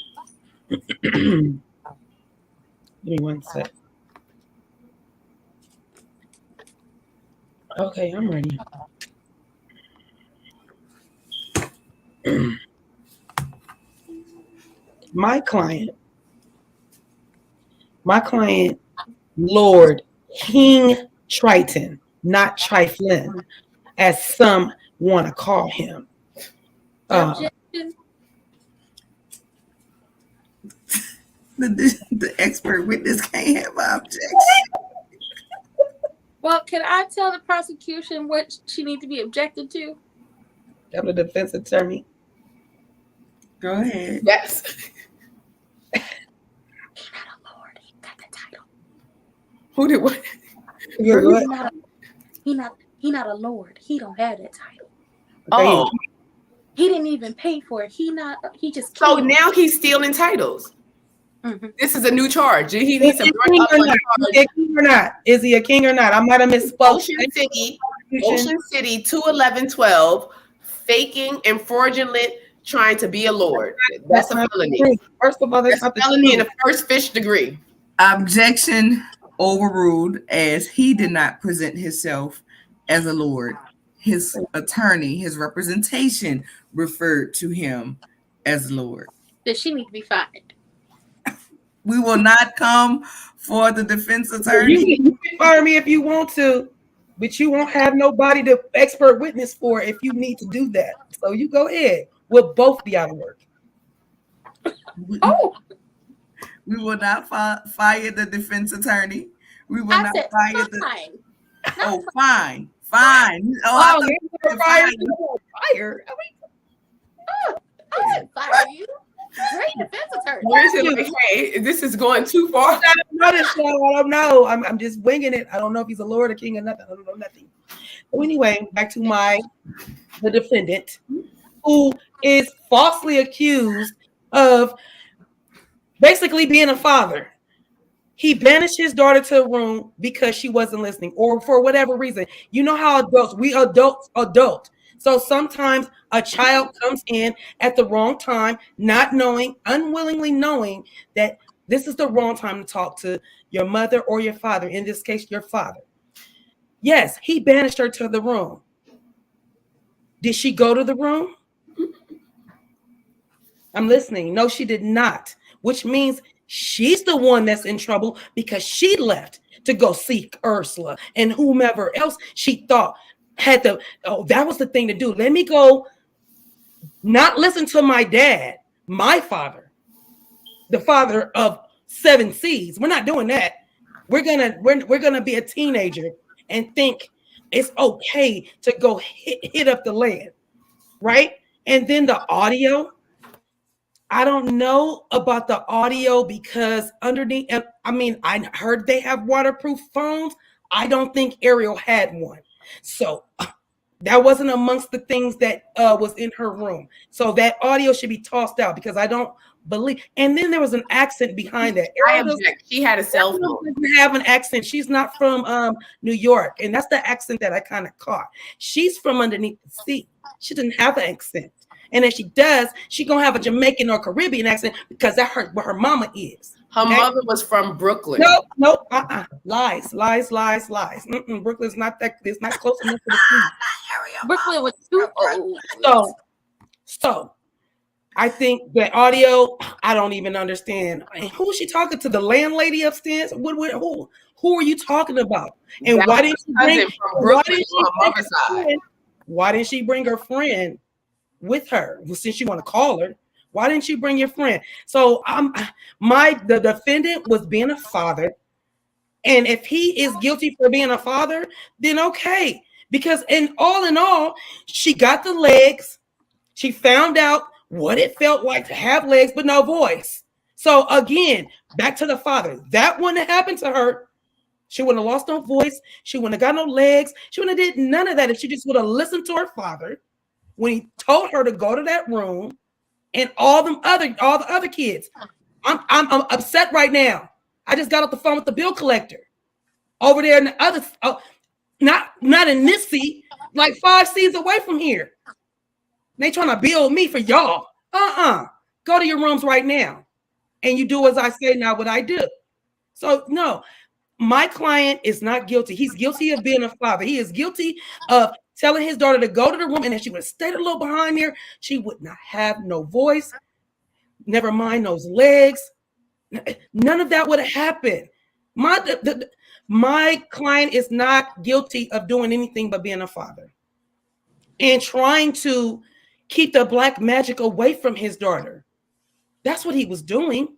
Give me one sec. Okay, I'm ready. My client, Lord King Triton, not Triflin, as some want to call him. Objection. The expert witness can't have an objection. Well, can I tell the prosecution what she needs to be objected to? I'm the defense attorney. Go ahead. Yes. He's not a lord. He got the title. Who did what? He not a lord. He don't have that title. Oh, He didn't even pay for it. He just so came. now he's stealing titles. Mhm. This is a new charge. He Is needs he to a brush king up or on not? the Is he a king or not? Is he a king or not? I might have misspoke. Ocean City 21112, faking and fraudulent trying to be a lord. That's a felony. First of all, That's a felony in the first fish degree. Objection overruled, as he did not present himself as a lord. His attorney, his representation referred to him as Lord. Does she need to be fired? We will not come for the defense attorney. You can fire me if you want to, but you won't have nobody to expert witness for if you need to do that. So you go ahead. We'll both be out of work. Oh, We will not fire the defense attorney. We will I not said fire the. fine. Oh, fine. Oh, I thought you said fire. Fire. I didn't fire you. Great defense attorney. Where's it like, hey, this is going too far? I don't know this show. I don't know. I'm just winging it. I don't know if he's a lord or king or nothing. I don't know nothing. So anyway, back to the defendant, who is falsely accused of basically being a father. He banished his daughter to a room because she wasn't listening, or for whatever reason. You know how we adult. So sometimes a child comes in at the wrong time, not knowing, unwillingly knowing that this is the wrong time to talk to your mother or your father, in this case, your father. Yes, he banished her to the room. Did she go to the room? I'm listening. No, she did not, which means she's the one that's in trouble because she left to go seek Ursula and whomever else she thought had to. Oh, that was the thing to do. Let me go not listen to my dad, my father, the father of 7 seas. We're not doing that. We're gonna be a teenager and think it's okay to go hit up the land, right? And then the audio. I don't know about the audio because underneath, I mean, I heard they have waterproof phones. I don't think Ariel had one. So that wasn't amongst the things that was in her room. So that audio should be tossed out because I don't believe. And then there was an accent behind that. I object. She had a cell phone. Doesn't have an accent. She's not from New York. And that's the accent that I kind of caught. She's from underneath the sea. She didn't have an accent. And if she does, she's going to have a Jamaican or Caribbean accent because that's where her mama is. Her mother was from Brooklyn. Nope. Lies. Brooklyn's not that. It's not close enough to the sea. Brooklyn was too old. So I think the audio, I don't even understand. Who is she talking to? The landlady upstairs? Who are you talking about? And why didn't she bring her friend with her? Well, since you want to call her, why didn't you bring your friend? So the defendant was being a father, and if he is guilty for being a father, then okay. Because in all, she got the legs. She found out what it felt like to have legs but no voice. So again, back to the father. That wouldn't have happened to her. She wouldn't have lost no voice. She wouldn't have got no legs. She wouldn't have did none of that if she just would have listened to her father when he told her to go to that room and all the other kids. I'm upset right now. I just got off the phone with the bill collector over there in the other, not in this seat, like 5 seats away from here. They trying to bill me for y'all. Go to your rooms right now. And you do as I say, not what I do. So no, my client is not guilty. He's guilty of being a father. He is guilty of telling his daughter to go to the room, and if she would have stayed a little behind there, she would not have no voice. Never mind those legs. None of that would have happened. My client is not guilty of doing anything but being a father and trying to keep the black magic away from his daughter. That's what he was doing.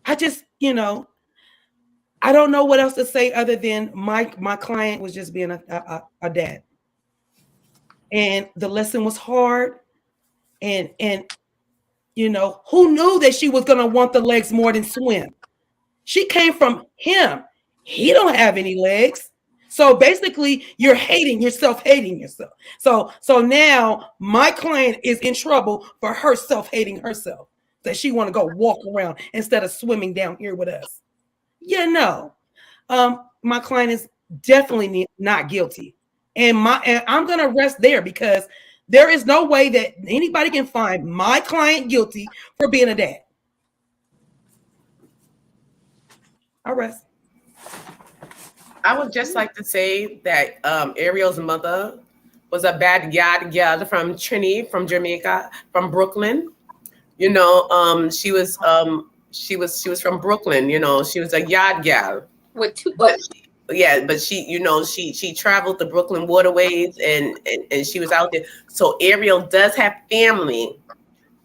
I just, I don't know what else to say other than my client was just being a dad. And the lesson was hard. And who knew that she was going to want the legs more than swim? She came from him. He don't have any legs. So basically, you're hating yourself. So now my client is in trouble for herself hating herself. That she want to go walk around instead of swimming down here with us. My client is definitely not guilty. And I'm going to rest there because there is no way that anybody can find my client guilty for being a dad. I rest. I would just like to say that Ariel's mother was a bad yard girl from Trini, from Jamaica, from Brooklyn. She was from Brooklyn. She was a yard gal. With two. But she traveled the Brooklyn waterways and she was out there. So Ariel does have family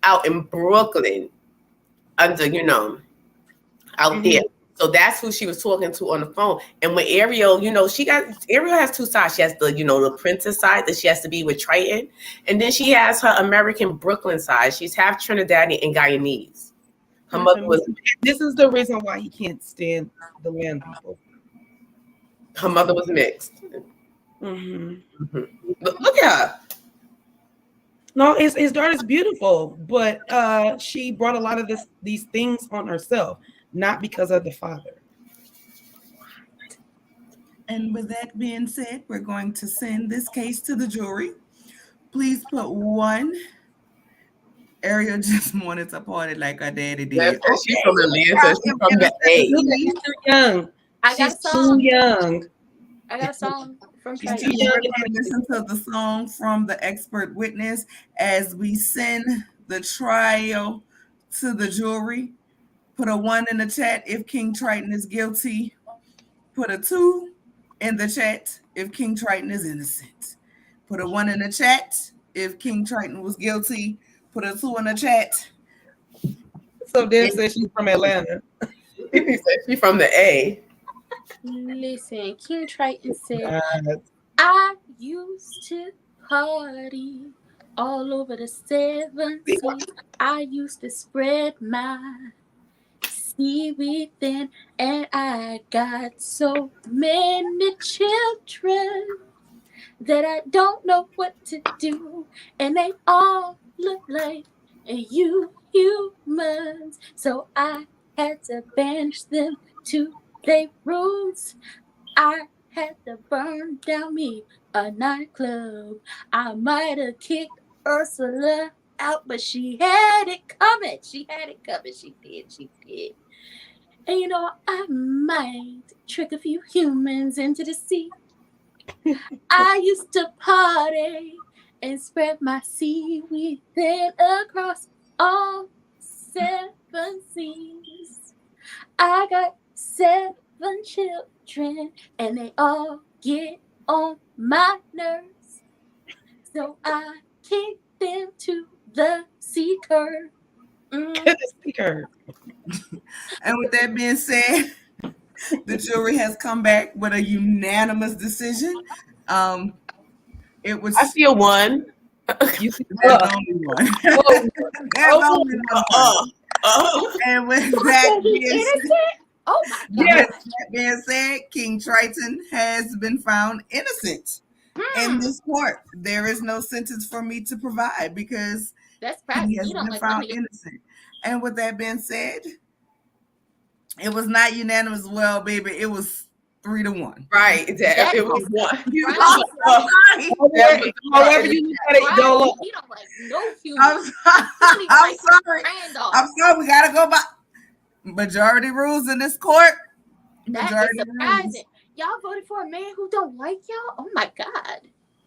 out in Brooklyn under, out there. So that's who she was talking to on the phone. And when Ariel, Ariel has two sides. She has the princess side that she has to be with Triton. And then she has her American Brooklyn side. She's half Trinidadian and Guyanese. Her mother was. This is the reason why he can't stand the land people. Her mother was mixed. Mm-hmm. Mm-hmm. Look at her. No, his daughter's beautiful, but she brought a lot of these things on herself, not because of the father. And with that being said, we're going to send this case to the jury. Please put 1. Ariel just wanted to party like her daddy did. Yes, she's from Atlanta. She's from the A. She's too young. She's too young. I got a song from She's too young to listen to the song from the expert witness as we send the trial to the jury. Put a 1 in the chat if King Triton is guilty. Put a 2 in the chat if King Triton is innocent. Put a 1 in the chat if King Triton was guilty. Put a 2 in the chat. So Dan says she's from Atlanta. He said she's from the A. Listen, King Triton said, I used to party all over the 70s. I used to spread my seaweed thin, and I got so many children that I don't know what to do, and they all look like humans, so I had to banish them to their roots. I had to burn down me a nightclub. I might have kicked Ursula out, but she had it coming. She did. And I might trick a few humans into the sea. I used to party and spread my seaweed then across all 7 seas. I got 7 children and they all get on my nerves. So I kick them to the sea curve. And with that being said, the jury has come back with a unanimous decision. It was. I feel 1. There's only one. There's only one. And with that being Innocent? Oh my God. Yes. with that being said, King Triton has been found innocent in this court. There is no sentence for me to provide because That's he crazy. has You don't been like none found of your innocent. And with that being said, it was not unanimous as well, baby. It was 3-1. Right. It was one. Right. However you look at it, y'all look. He don't like no human. I'm sorry. He don't even I'm like sorry. Randolph. I'm sorry. We gotta go by majority rules in this court. That Majority is rules. surprising. Y'all voted for a man who don't like y'all? Oh my God.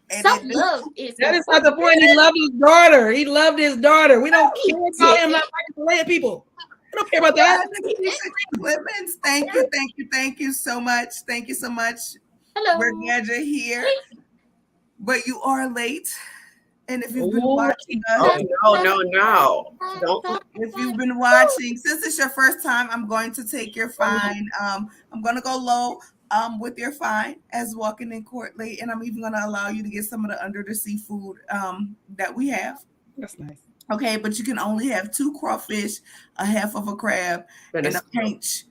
And Self-love is That is not the point. He loved his daughter. He loved his daughter. We don't care about him not liking the land people. We don't care about that. Clemens, thank you so much. Thank you so much. Hello. We're glad you're here, but you are late. And if you've been Ooh, watching us, No. Don't. if you've been watching, since it's your first time, I'm going to take your fine. I'm going to go low with your fine as walking in court late, and I'm even going to allow you to get some of the under the sea food that we have. That's nice. Okay, but you can only have 2 crawfish, a half of a crab, and a pinch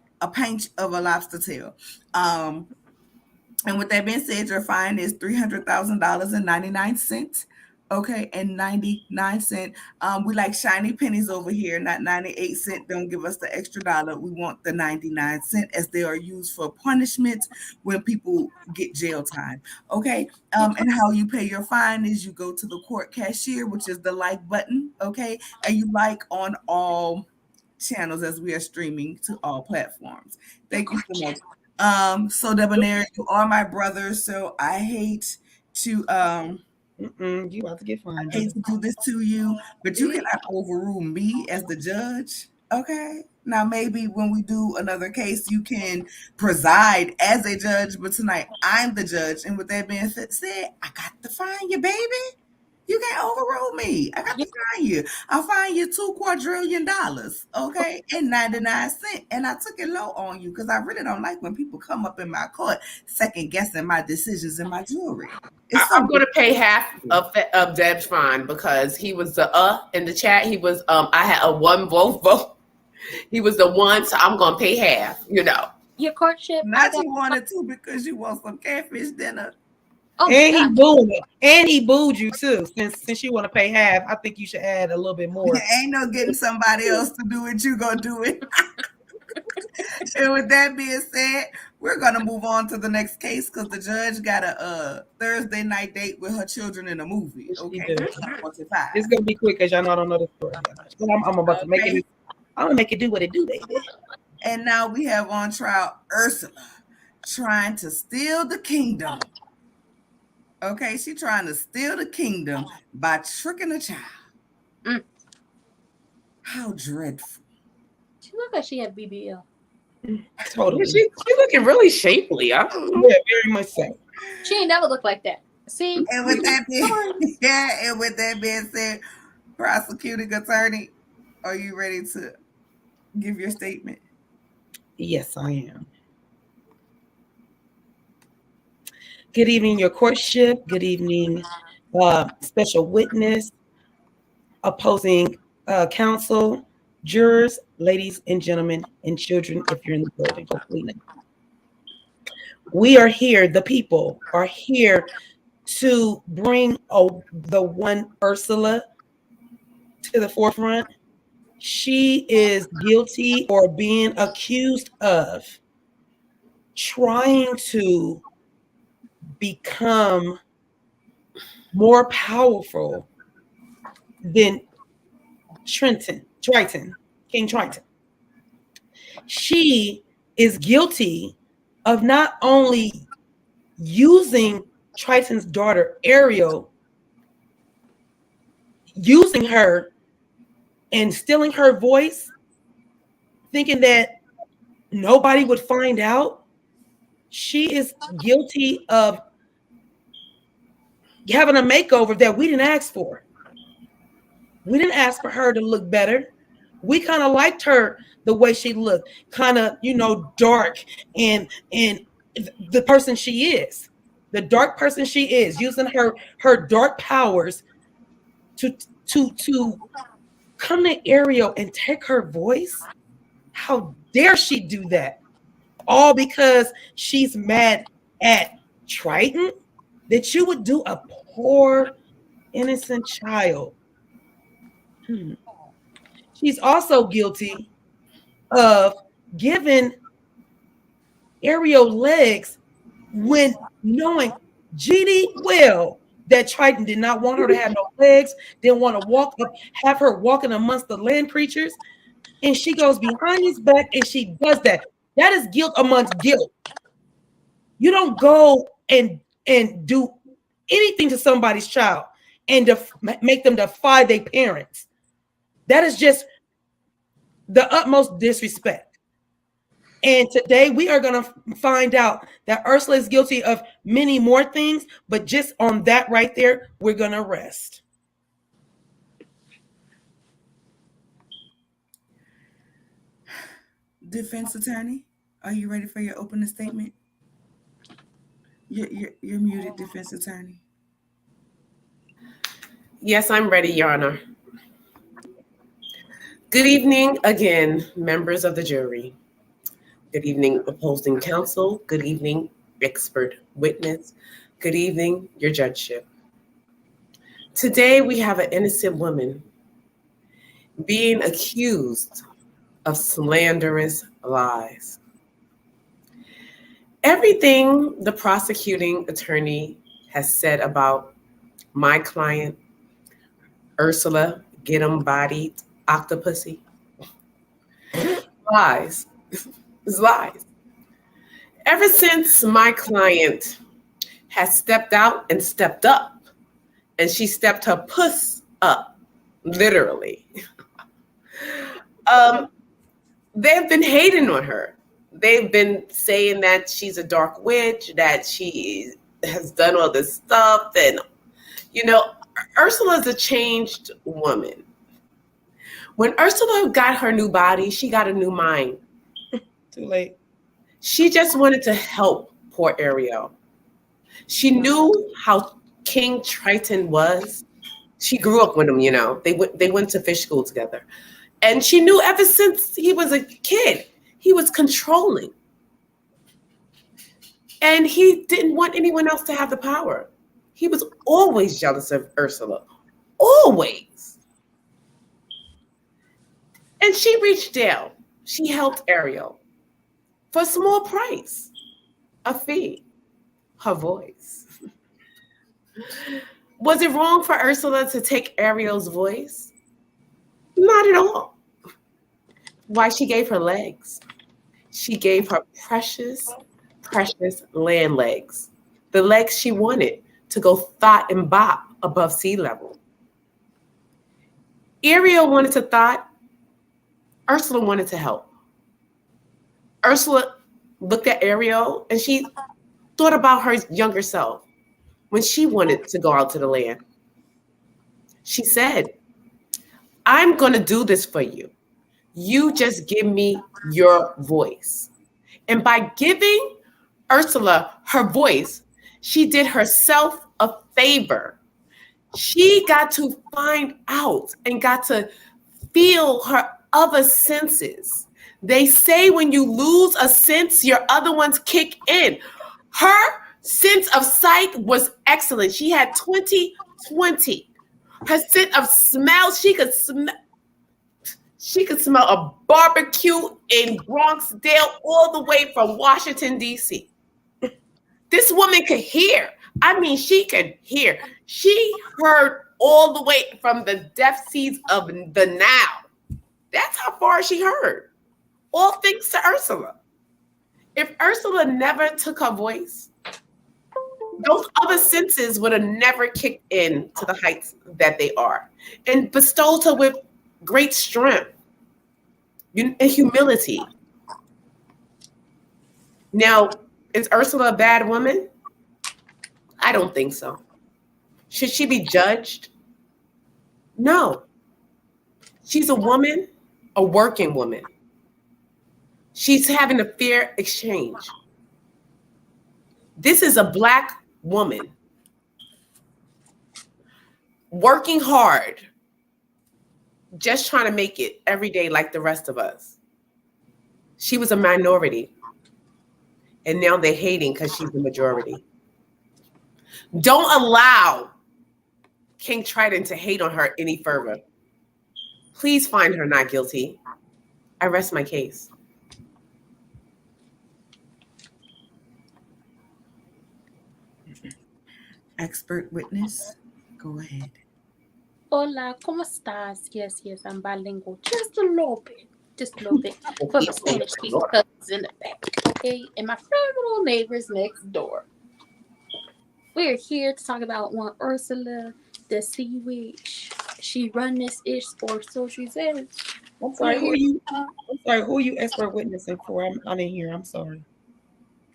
of a lobster tail. And with that being said, your fine is $300,000.99. Okay, and 99 cents. We like shiny pennies over here, not 98 cents. Don't give us the extra dollar. We want the 99 cents as they are used for punishment when people get jail time. Okay, and how you pay your fine is you go to the court cashier, which is the like button. Okay, and you like on all channels as we are streaming to all platforms. Thank you so much. So Debonair, you are my brother, so I hate to You about to get fined. hate to do this to you, but you cannot overrule me as the judge. Okay. Now maybe when we do another case, you can preside as a judge, but tonight I'm the judge. And with that being said, I got to fine you, baby. You can't overrule me. I got to fine you. I'll fine you $2 quadrillion, okay, and 99 cents. And I took it low on you because I really don't like when people come up in my court second guessing my decisions and my jewelry. I'm going to pay half of Deb's fine because he was the in the chat. He was I had a 1 vote. He was the one, so I'm going to pay half. Your courtship. Not you wanted to because you want some catfish dinner. Oh, and he booed it. And he booed you too. Since you want to pay half, I think you should add a little bit more. Ain't no getting somebody else to do it. You gonna do it. And with that being said, we're gonna move on to the next case because the judge got a Thursday night date with her children in a movie. Okay, it's gonna be quick because y'all know I don't know the story. I'm about to make it. I'm gonna make it do what it do, baby. And now we have on trial Ursula trying to steal the kingdom. Okay, she trying to steal the kingdom by tricking a child. How dreadful. She looked like she had BBL. Totally. She's looking really shapely. Yeah, very much so. She ain't never looked like that. See? And with that being said, prosecuting attorney, are you ready to give your statement? Yes, I am. Good evening, your courtship. Good evening, special witness, opposing counsel, jurors, ladies and gentlemen, and children, if you're in the building, hopefully not. We are here, the people are here to bring the one Ursula to the forefront. She is guilty or being accused of trying to become more powerful than King Triton. She is guilty of not only using Triton's daughter, Ariel, using her and stealing her voice, thinking that nobody would find out. She is guilty of having a makeover that we didn't ask for. We didn't ask for her to look better. We kind of liked her the way she looked, kind of, dark and the person she is, the dark person she is, using her dark powers to come to Ariel and take her voice? How dare she do that? All because she's mad at Triton? That you would do a poor, innocent child. She's also guilty of giving Ariel legs when knowing GD well that Triton did not want her to have no legs, didn't want to walk up, have her walking amongst the land creatures. And she goes behind his back and she does that. That is guilt amongst guilt. You don't go and do anything to somebody's child and make them defy their parents. That is just the utmost disrespect. And today we are going to find out that Ursula is guilty of many more things, but just on that right there, we're going to rest. Defense attorney, are you ready for your opening statement? You're muted, defense attorney. Yes, I'm ready, Your Honor. Good evening again, members of the jury. Good evening, opposing counsel. Good evening, expert witness. Good evening, your judgeship. Today, we have an innocent woman being accused of slanderous lies. Everything the prosecuting attorney has said about my client, Ursula Get-'em-Bodied Octopussy, lies. It's lies. Ever since my client has stepped out and stepped up, and she stepped her puss up, literally, they've been hating on her. They've been saying that she's a dark witch, that she has done all this stuff. And, you know, Ursula's a changed woman. When Ursula got her new body, she got a new mind. Too late. She just wanted to help poor Ariel. She knew how King Triton was. She grew up with him, you know. They went to fish school together. And she knew ever since he was a kid, he was controlling. And he didn't want anyone else to have the power. He was always jealous of Ursula. Always. And she reached down. She helped Ariel for a small price, a fee, her voice. Was it wrong for Ursula to take Ariel's voice? Not at all. Why? She gave her legs. She gave her precious, precious land legs. The legs she wanted to go thought and bop above sea level. Ariel wanted to thought. Ursula wanted to help. Ursula looked at Ariel and she thought about her younger self when she wanted to go out to the land. She said, I'm going to do this for you. You just give me your voice. And by giving Ursula her voice, she did herself a favor. She got to find out and got to feel her other senses. They say when you lose a sense, your other ones kick in. Her sense of sight was excellent. She had 20/20. Her sense of smell, she could smell a barbecue in Bronxdale all the way from Washington, D.C. This woman could hear. I mean, she could hear. She heard all the way from the depth seas of the now. That's how far she heard. All thanks to Ursula. If Ursula never took her voice, those other senses would have never kicked in to the heights that they are and bestowed her with great strength and humility. Now, is Ursula a bad woman? I don't think so. Should she be judged? No. She's a woman, a working woman. She's having a fair exchange. This is a Black woman working hard, just trying to make it every day like the rest of us. She was a minority. And now they're hating because she's the majority. Don't allow King Trident to hate on her any further. Please find her not guilty. I rest my case. Expert witness, go ahead. Hola, ¿cómo estás? Yes, I'm bilingual. Just a little bit. For my Spanish speaking cousins in the back, okay? And my little neighbors next door. We're here to talk about one Ursula, the sea witch. She run this ish for, so she says. I'm sorry, who are you expert witnessing for? I didn't hear. I'm sorry.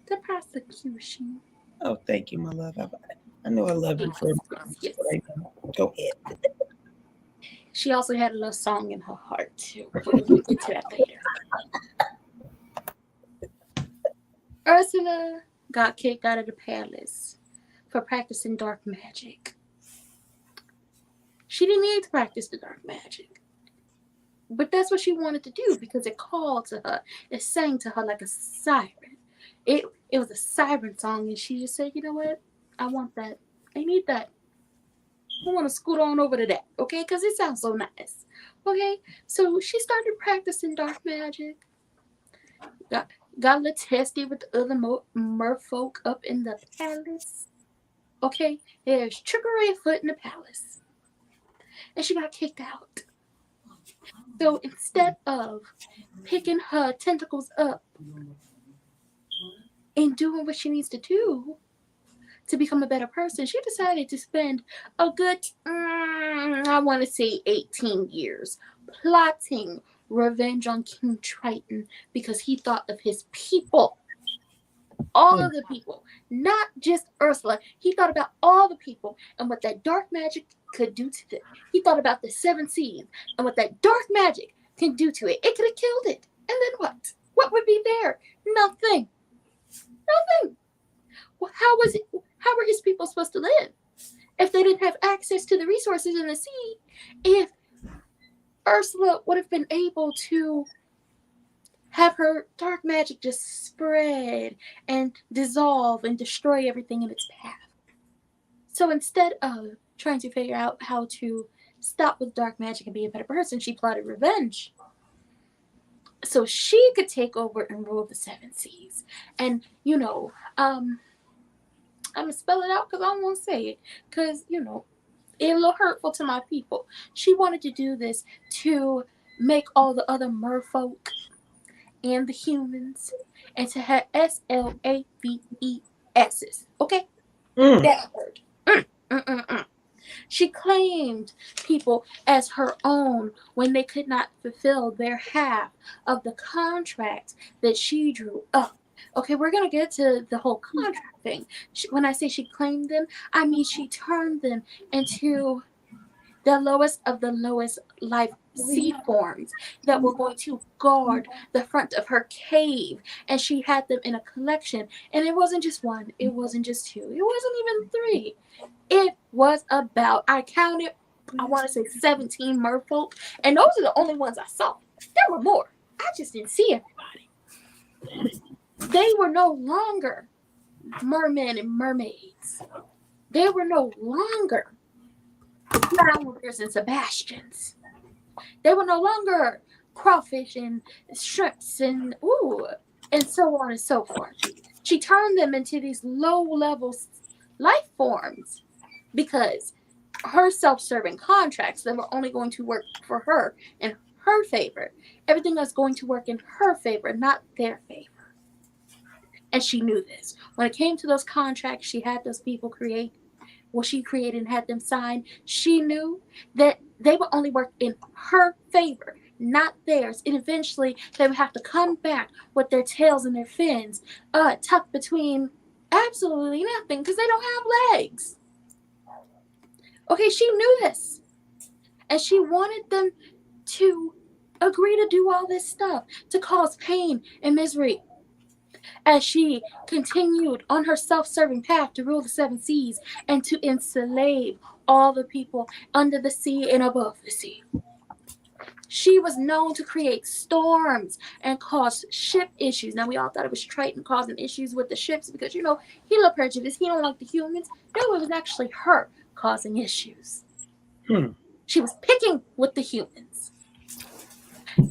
The prosecution. Oh, thank you, my love. I know I love you for Yes. Go ahead. She also had a little song in her heart too. We'll get to that later. Ursula got kicked out of the palace for practicing dark magic. She didn't need to practice the dark magic. But that's what she wanted to do because it called to her. It sang to her like a siren. It was a siren song, and she just said, you know what? I want that. I need that. I want to scoot on over to that, okay? Because it sounds so nice, okay? So she started practicing dark magic. Got a little testy with the other merfolk up in the palace. Okay, there's trickery afoot in the palace. And she got kicked out. So instead of picking her tentacles up and doing what she needs to do to become a better person, she decided to spend a good, I want to say 18 years plotting revenge on King Triton because he thought of his people. All of the people, not just Ursula. He thought about all the people and what that dark magic could do to them. He thought about the 7 seas and what that dark magic can do to it. It could have killed it. And then what? What would be there? Nothing. Well, how were his people supposed to live if they didn't have access to the resources in the sea? If Ursula would have been able to have her dark magic just spread and dissolve and destroy everything in its path. So instead of trying to figure out how to stop with dark magic and be a better person, she plotted revenge. So she could take over and rule the 7 seas. And, I'm going to spell it out because I don't want to say it. Because, it's a little hurtful to my people. She wanted to do this to make all the other merfolk and the humans into her SLAVESs. Okay? That word. She claimed people as her own when they could not fulfill their half of the contract that she drew up. Okay, we're going to get to the whole contract thing. When I say she claimed them, I mean she turned them into the lowest of the lowest life sea forms that were going to guard the front of her cave. And she had them in a collection. And it wasn't just 1. It wasn't just 2. It wasn't even 3. It was about, I counted, I want to say 17 merfolk. And those are the only ones I saw. There were more. I just didn't see everybody. They were no longer mermen and mermaids. They were no longer Flowers and Sebastians. They were no longer crawfish and shrimps and so on and so forth. She turned them into these low-level life forms because her self-serving contracts that were only going to work for her in her favor. Everything was going to work in her favor, not their favor. And she knew this. When it came to those contracts she had those people create, she created and had them sign, she knew that they would only work in her favor, not theirs. And eventually they would have to come back with their tails and their fins tucked between absolutely nothing because they don't have legs. Okay, she knew this. And she wanted them to agree to do all this stuff, to cause pain and misery. As she continued on her self-serving path to rule the 7 seas and to enslave all the people under the sea and above the sea. She was known to create storms and cause ship issues. Now, we all thought it was Triton causing issues with the ships because, he looked prejudiced. He don't like the humans. No, it was actually her causing issues. She was picking with the humans.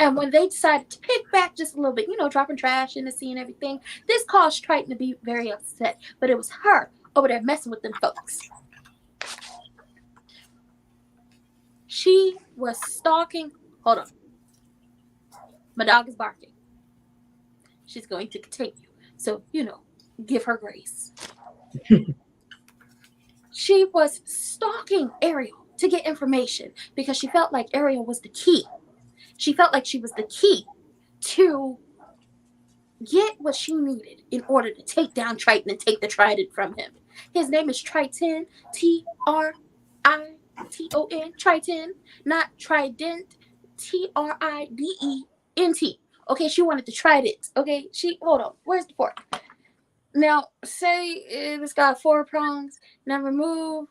And when they decided to pick back just a little bit, dropping trash in the sea and everything, this caused Triton to be very upset. But it was her over there messing with them folks. She was stalking. Hold on. My dog is barking. She's going to continue. So, give her grace. She was stalking Ariel to get information because she felt like Ariel was the key. She felt like she was the key to get what she needed in order to take down Triton and take the trident from him. His name is Triton, Triton, Triton, not Trident, Trident. Okay, she wanted to try it. Okay, hold on. Where's the fork? Now, say it's got 4 prongs. Now remove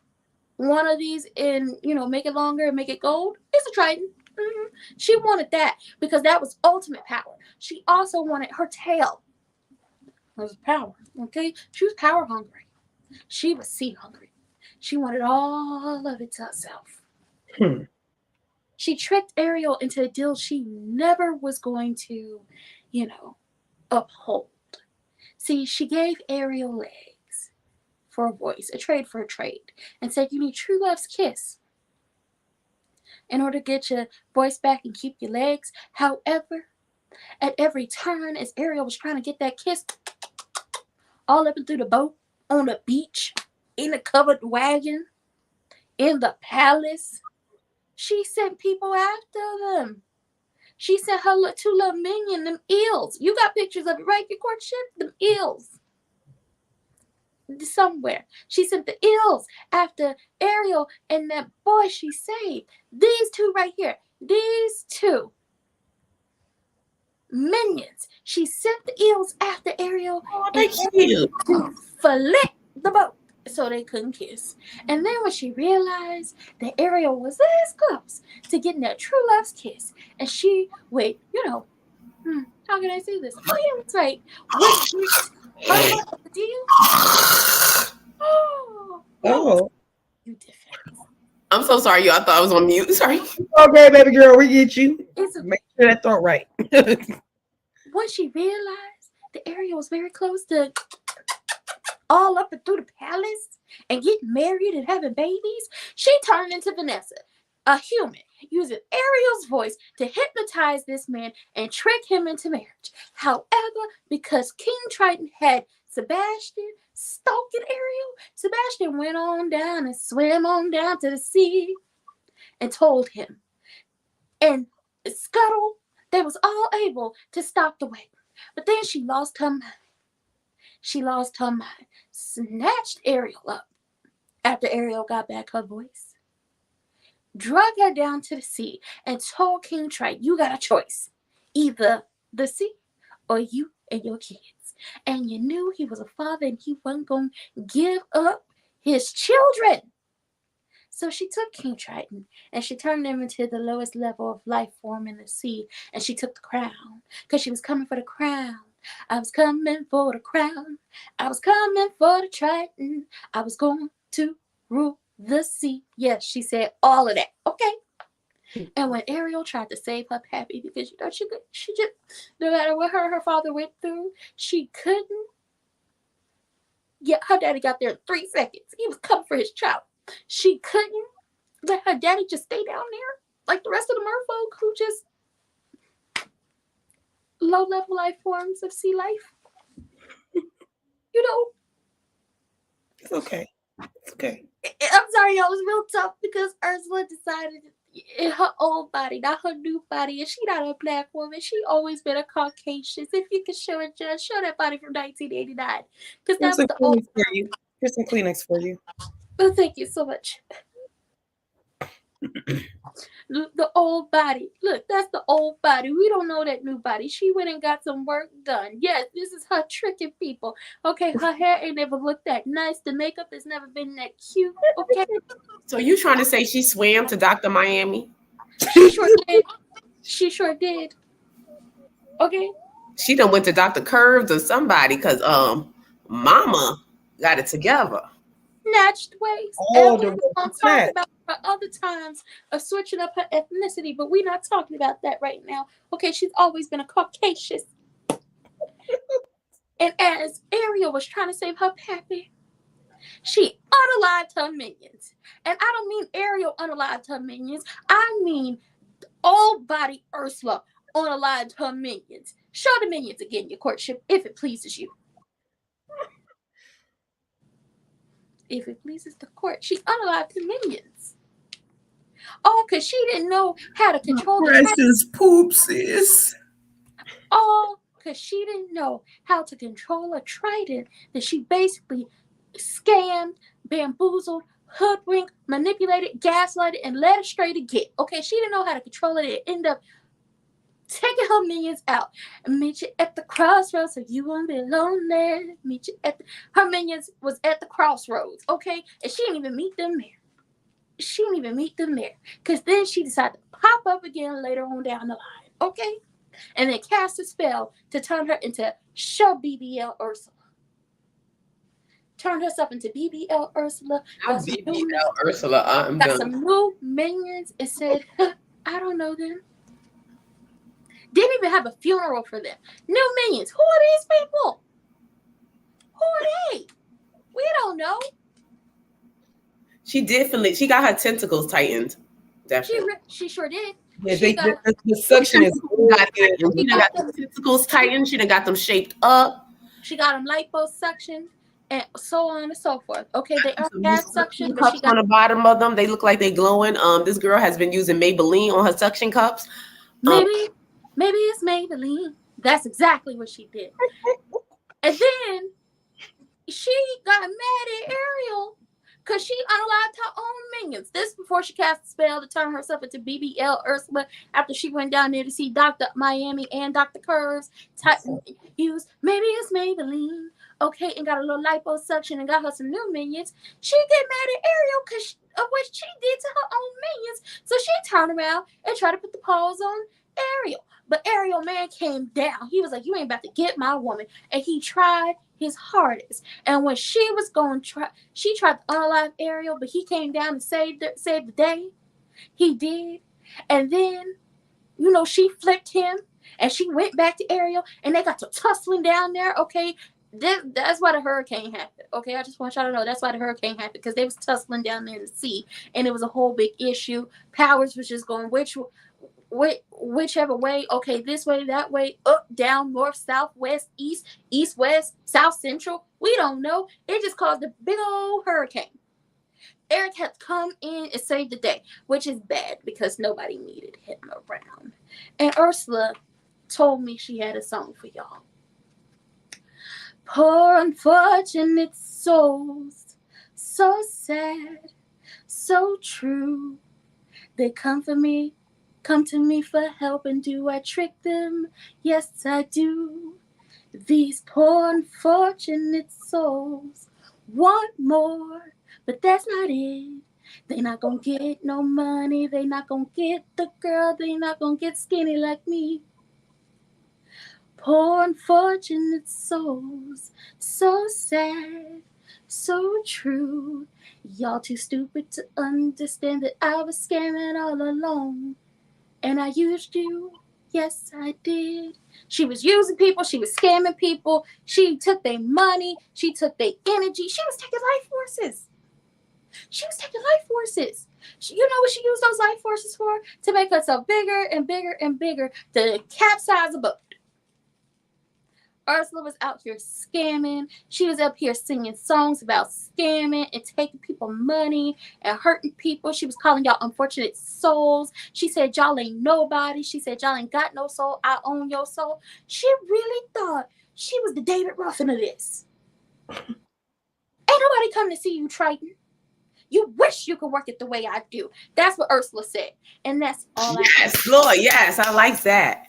one of these and, make it longer and make it gold. It's a trident. She wanted that because that was ultimate power. She also wanted her tail. That was power, okay? She was power hungry. She was sea hungry. She wanted all of it to herself. She tricked Ariel into a deal she never was going to, uphold. See, she gave Ariel legs for a voice, a trade for a trade, and said you need true love's kiss in order to get your voice back and keep your legs. However, at every turn, as Ariel was trying to get that kiss, all up and through the boat, on the beach, in the covered wagon, in the palace, she sent people after them. She sent her 2 little minions, them eels. You got pictures of it, right? Your courtship? Them eels. Somewhere. She sent the eels after Ariel and that boy she saved. These 2 right here. These 2 minions. She sent the eels after Ariel and cute. to fillet the boat so they couldn't kiss. And then when she realized that Ariel was this close to getting that true love's kiss, and she would, how can I say this? Oh, yeah, that's right. The deal? Oh. You different. I'm so sorry, y'all. I thought I was on mute. Sorry. Okay, baby girl, we get you. It's Make sure that thought right. When she realized that Ariel was very close to all up and through the palace and getting married and having babies, she turned into Vanessa, a human, using Ariel's voice to hypnotize this man and trick him into marriage. However, because King Triton had Sebastian stalking Ariel, Sebastian went on down and swam on down to the sea and told him. And Scuttle, they was all able to stop the wagon. But then she lost her mind. She lost her mind, snatched Ariel up after Ariel got back her voice, drug her down to the sea, and told King Triton, you got a choice, either the sea or you and your kids. And you knew he was a father and he wasn't going to give up his children. So she took King Triton and she turned him into the lowest level of life form in the sea. And she took the crown because she was coming for the crown. I was coming for the crown. I was coming for the Triton. I was going to rule the sea. Yes, she said all of that. Okay. And when Ariel tried to save her pappy, because she just no matter what her father went through, she couldn't. Yeah, her daddy got there in 3 seconds. He was coming for his child. She couldn't let her daddy just stay down there like the rest of the merfolk who just low-level life forms of sea life. It's okay. It's okay. I'm sorry, y'all. It was real tough because Ursula decided in her old body, not her new body, and she not a black woman. She always been a Caucasian. So if you can show it, just show that body from 1989. Because that was the old for you. Here's some Kleenex for you. Oh, thank you so much. The old body. Look, that's the old body. We don't know that new body. She went and got some work done. Yes, this is her tricking people. Okay, her hair ain't never looked that nice. The makeup has never been that cute. Okay. So you trying to say she swam to Dr. Miami? She sure did. She sure did. Okay. She done went to Dr. Curves or somebody because Mama got it together. Snatched waist. Oh, And the we're gonna talk snatch. about her other times of switching up her ethnicity, but we're not talking about that right now. Okay, she's always been a Caucasian. And as Ariel was trying to save her pappy, she unalived her minions. And I don't mean Ariel unalived her minions. I mean old body Ursula unalived her minions. Show the minions again your courtship if it pleases you. If it pleases the court, she unalived her minions. Oh, because she didn't know how to control the Precious poopsies. Oh, because she didn't know how to control a trident that she basically scammed, bamboozled, hoodwinked, manipulated, gaslighted, and led astray to get. Okay, she didn't know how to control it. It ended up taking her minions out and meet you at the crossroads so you won't be lonely. Meet you at her minions was at the crossroads, okay? And she didn't even meet them there. She didn't even meet them there. Because then she decided to pop up again later on down the line, okay? And then cast a spell to turn her into BBL Ursula. Turned herself into BBL Ursula. Not BBL Ursula. I'm got done. some new minions and said, I don't know them. Didn't even have a funeral for them. New minions. Who are these people? Who are they? We don't know. She got her tentacles tightened. Definitely. She sure did. Yeah, the suction is she got the tentacles tightened. She done got them shaped up. She got them liposuction and so on and so forth. Okay, they are fat suction, but cups on the bottom of them. They look like they glowing. This girl has been using Maybelline on her suction cups. Maybe it's Maybelline. That's exactly what she did. And then she got mad at Ariel because she unalived her own minions. This before she cast a spell to turn herself into BBL Ursula after she went down there to see Dr. Miami and Dr. Curves. Use maybe it's Maybelline. Okay, and got a little liposuction and got her some new minions. She get mad at Ariel because of what she did to her own minions. So she turned around and tried to put the paws on Ariel. But Ariel, man, came down. He was like, you ain't about to get my woman. And he tried his hardest. And when she was going to try, she tried to unalive Ariel, but he came down and saved the day. He did. And then, she flipped him and she went back to Ariel and they got to tussling down there. Okay. That's why the hurricane happened. Okay. I just want y'all to know that's why the hurricane happened, because they was tussling down there in the sea and it was a whole big issue. Powers was just going, whichever way, okay, this way, that way, up, down, north, south, west, east, west, south, central. We don't know. It just caused a big old hurricane. Eric had to come in and save the day, which is bad because nobody needed him around. And Ursula told me she had a song for y'all. Poor unfortunate souls, so sad, so true. They come to me for help, and do I trick them? Yes, I do. These poor unfortunate souls want more, but that's not it. They not gonna get no money. They not gonna get the girl. They not gonna get skinny like me. Poor unfortunate souls, so sad, so true. Y'all too stupid to understand that I was scamming all along. And I used you. Yes, I did. She was using people. She was scamming people. She took their money. She took their energy. She was taking life forces. You know what she used those life forces for? To make herself bigger and bigger and bigger, to capsize a boat. Ursula was out here scamming. She was up here singing songs about scamming and taking people money and hurting people. She was calling y'all unfortunate souls. She said y'all ain't nobody. She said y'all ain't got no soul. I own your soul. She really thought she was the David Ruffin of this. Ain't nobody come to see you, Triton. You wish you could work it the way I do. That's what Ursula said. And that's all I said. Yes, Lord, yes, I like that.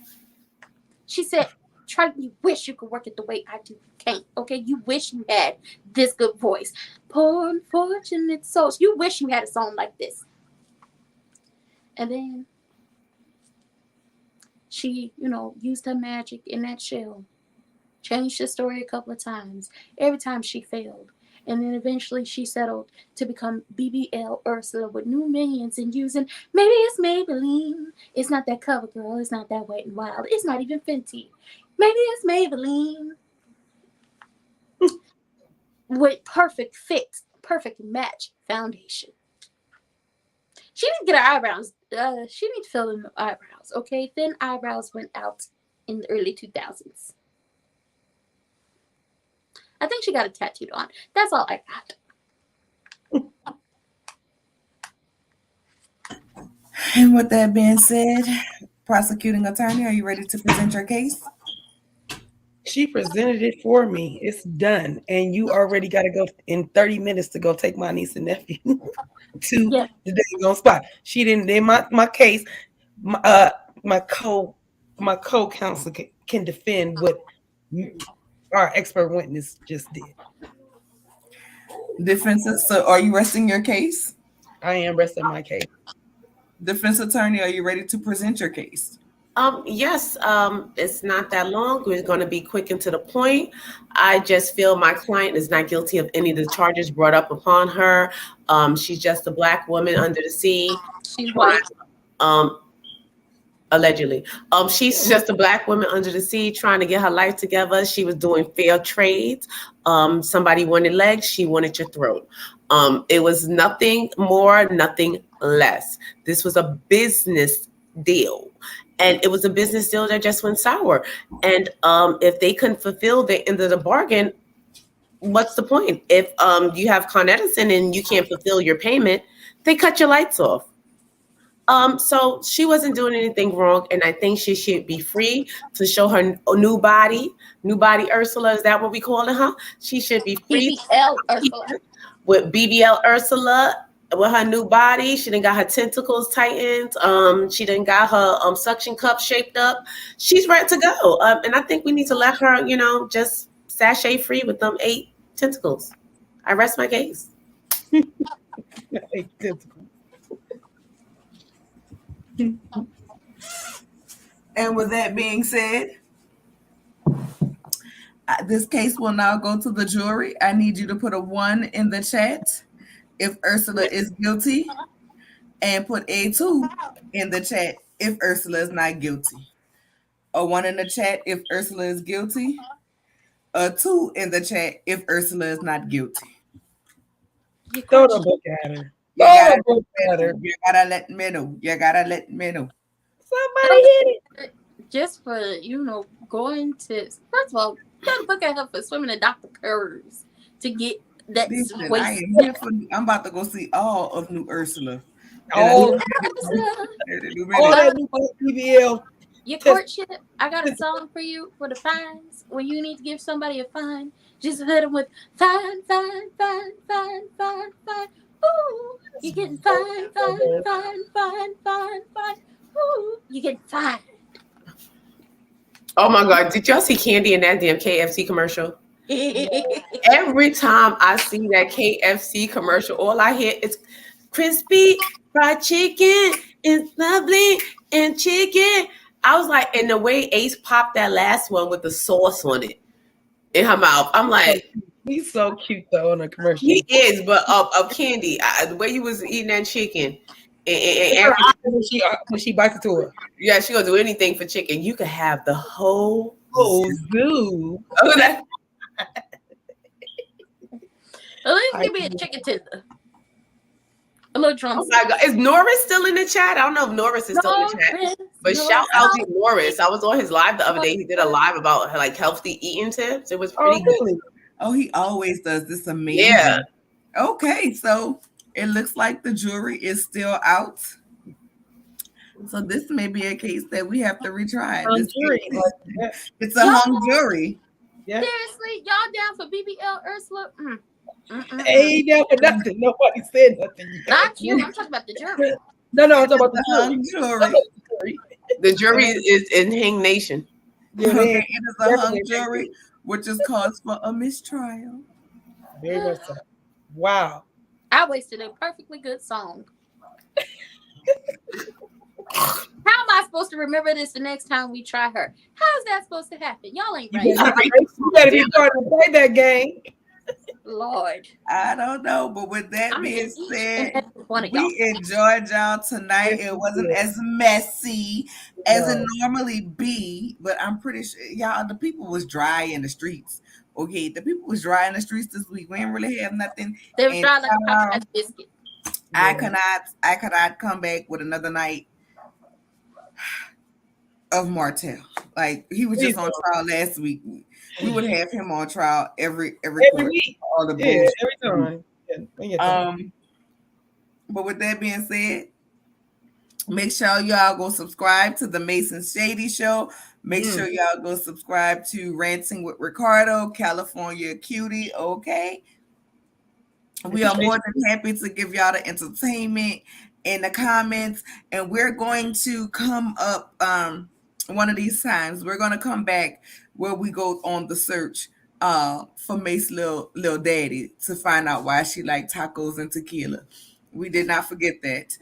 She said, Triton, you wish you could work it the way I do. You can't, okay? You wish you had this good voice. Poor unfortunate souls. You wish you had a song like this. And then she, used her magic in that shell. Changed the story a couple of times. Every time she failed. And then eventually she settled to become BBL Ursula with new minions and using, maybe it's Maybelline. It's not that CoverGirl. It's not that Wet n Wild. It's not even Fenty. Maybe it's Maybelline. With perfect fit, perfect match foundation. She didn't get her eyebrows. She didn't fill in the eyebrows, okay? Thin eyebrows went out in the early 2000s. I think she got it tattooed on. That's all I got. And with that being said, prosecuting attorney, are you ready to present your case? She presented it for me. It's done. And you already got to go in 30 minutes to go take my niece and nephew to the daggone spot. She didn't, in my case, my co-counsel can defend what our expert witness just did. Defense, so are you resting your case? I am resting my case. Defense attorney, are you ready to present your case? Yes, it's not that long. We're going to be quick and to the point. I just feel my client is not guilty of any of the charges brought up upon her. She's just a Black woman under the sea. She's white. Allegedly. She's just a Black woman under the sea trying to get her life together. She was doing fair trades. Somebody wanted legs, she wanted your throat. It was nothing more, nothing less. This was a business deal. And it was a business deal that just went sour. And if they couldn't fulfill the end of the bargain, what's the point? If you have Con Edison and you can't fulfill your payment, they cut your lights off. So she wasn't doing anything wrong, and I think she should be free to show her new body Ursula. Is that what we calling her? She should be free. BBL Ursula. With BBL Ursula, with her new body. She done got her tentacles tightened. She done got her suction cup shaped up. She's ready to go. And I think we need to let her, just sashay free with them 8 tentacles. I rest my case. 8 tentacles. And with that being said, this case will now go to the jury. I need you to put a 1 in the chat if Ursula is guilty, and put a 2 in the chat if Ursula is not guilty. A 1 in the chat if Ursula is guilty. A 2 in the chat if Ursula is not guilty. Throw the book at her. You gotta let me know. You gotta let me know. Somebody hit it. Just for, going to, first of all, you gotta look at her for swimming in Dr. Curves to get that Listen, waist. I am here for, I'm about to go see all of New Ursula. Oh, that new BBL. Your courtship, I got a song for you for the fines. When you need to give somebody a fine, just hit them with fine, fine, fine, fine, fine, fine. Ooh, you're getting fine, fine, fine, fine, fine, fine. Ooh, you're getting fine. Oh my God, did y'all see Candy in that damn KFC commercial? Every time I see that KFC commercial, all I hear is crispy fried chicken. It's lovely and chicken. I was like, and the way Ace popped that last one with the sauce on it in her mouth, I'm like, he's so cute though in a commercial. He is, but of Candy, the way you was eating that chicken, and when she bites into her, yeah, she gonna do anything for chicken. You could have the whole zoo. Oh, that. At least give me a chicken tender. A little drum. Oh my God, is Norris still in the chat? I don't know if Norris is still in the chat, but shout out to Norris. I was on his live the other day. He did a live about like healthy eating tips. It was pretty good. Oh, he always does. This amazing. Yeah. Okay, so it looks like the jury is still out. So this may be a case that we have to retry. It's a hung jury. Yeah. Seriously, y'all down for BBL Ursula? Hey, down for nothing. Nobody said nothing. Not you. I'm talking about the jury. No, I'm talking about the hung jury. The jury is in Hang Nation. Yeah, okay, it is a hung jury, which is cause for a mistrial. Very much so. Wow. I wasted a perfectly good song. How am I supposed supposed to remember this the next time we try her. How's that supposed to happen? Y'all ain't You right. better be starting to play that game. Lord. I don't know, but with that I'm being each said, and every one of y'all. we enjoyed y'all tonight. Yes, It we wasn't did. as messy as it No. normally be, but I'm pretty sure y'all, the people was dry in the streets. Okay, the people was dry in the streets this week. We didn't really have nothing. They was And dry like a Popeyes biscuit. I Yeah. cannot come back with another night of Martell. Like he was Please just on don't. trial last week. We would have him on trial every Every court. week. All the Yeah, bullshit. every time. Yeah, when you time. But with that being said, make sure y'all go subscribe to the Mason Shady Show. Make sure y'all go subscribe to Ranting with Ricardo, California Cutie. Okay. We are more than happy to give y'all the entertainment in the comments, and we're going to come up one of these times. We're going to come back where we go on the search for Mace little daddy to find out why she liked tacos and tequila. We did not forget that.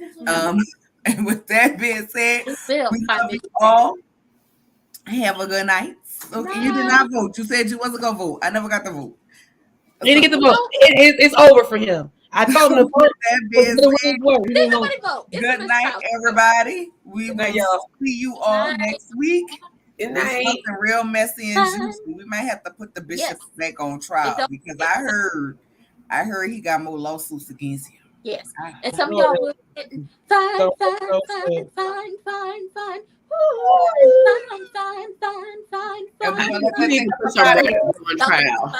And with that being said, we love you all. Have a good night. Okay, you did not vote. You said you wasn't gonna vote. I never got the vote. He didn't get the vote. It's over for him. I told him to vote. Good night, everybody. We will see you all next week. Good It's night. something real messy and juicy. We might have to put the bishop back on trial because I heard he got more lawsuits against him. Yes. And some of y'all were getting fine. Ooh, fine. And we're gonna let that thing on trial.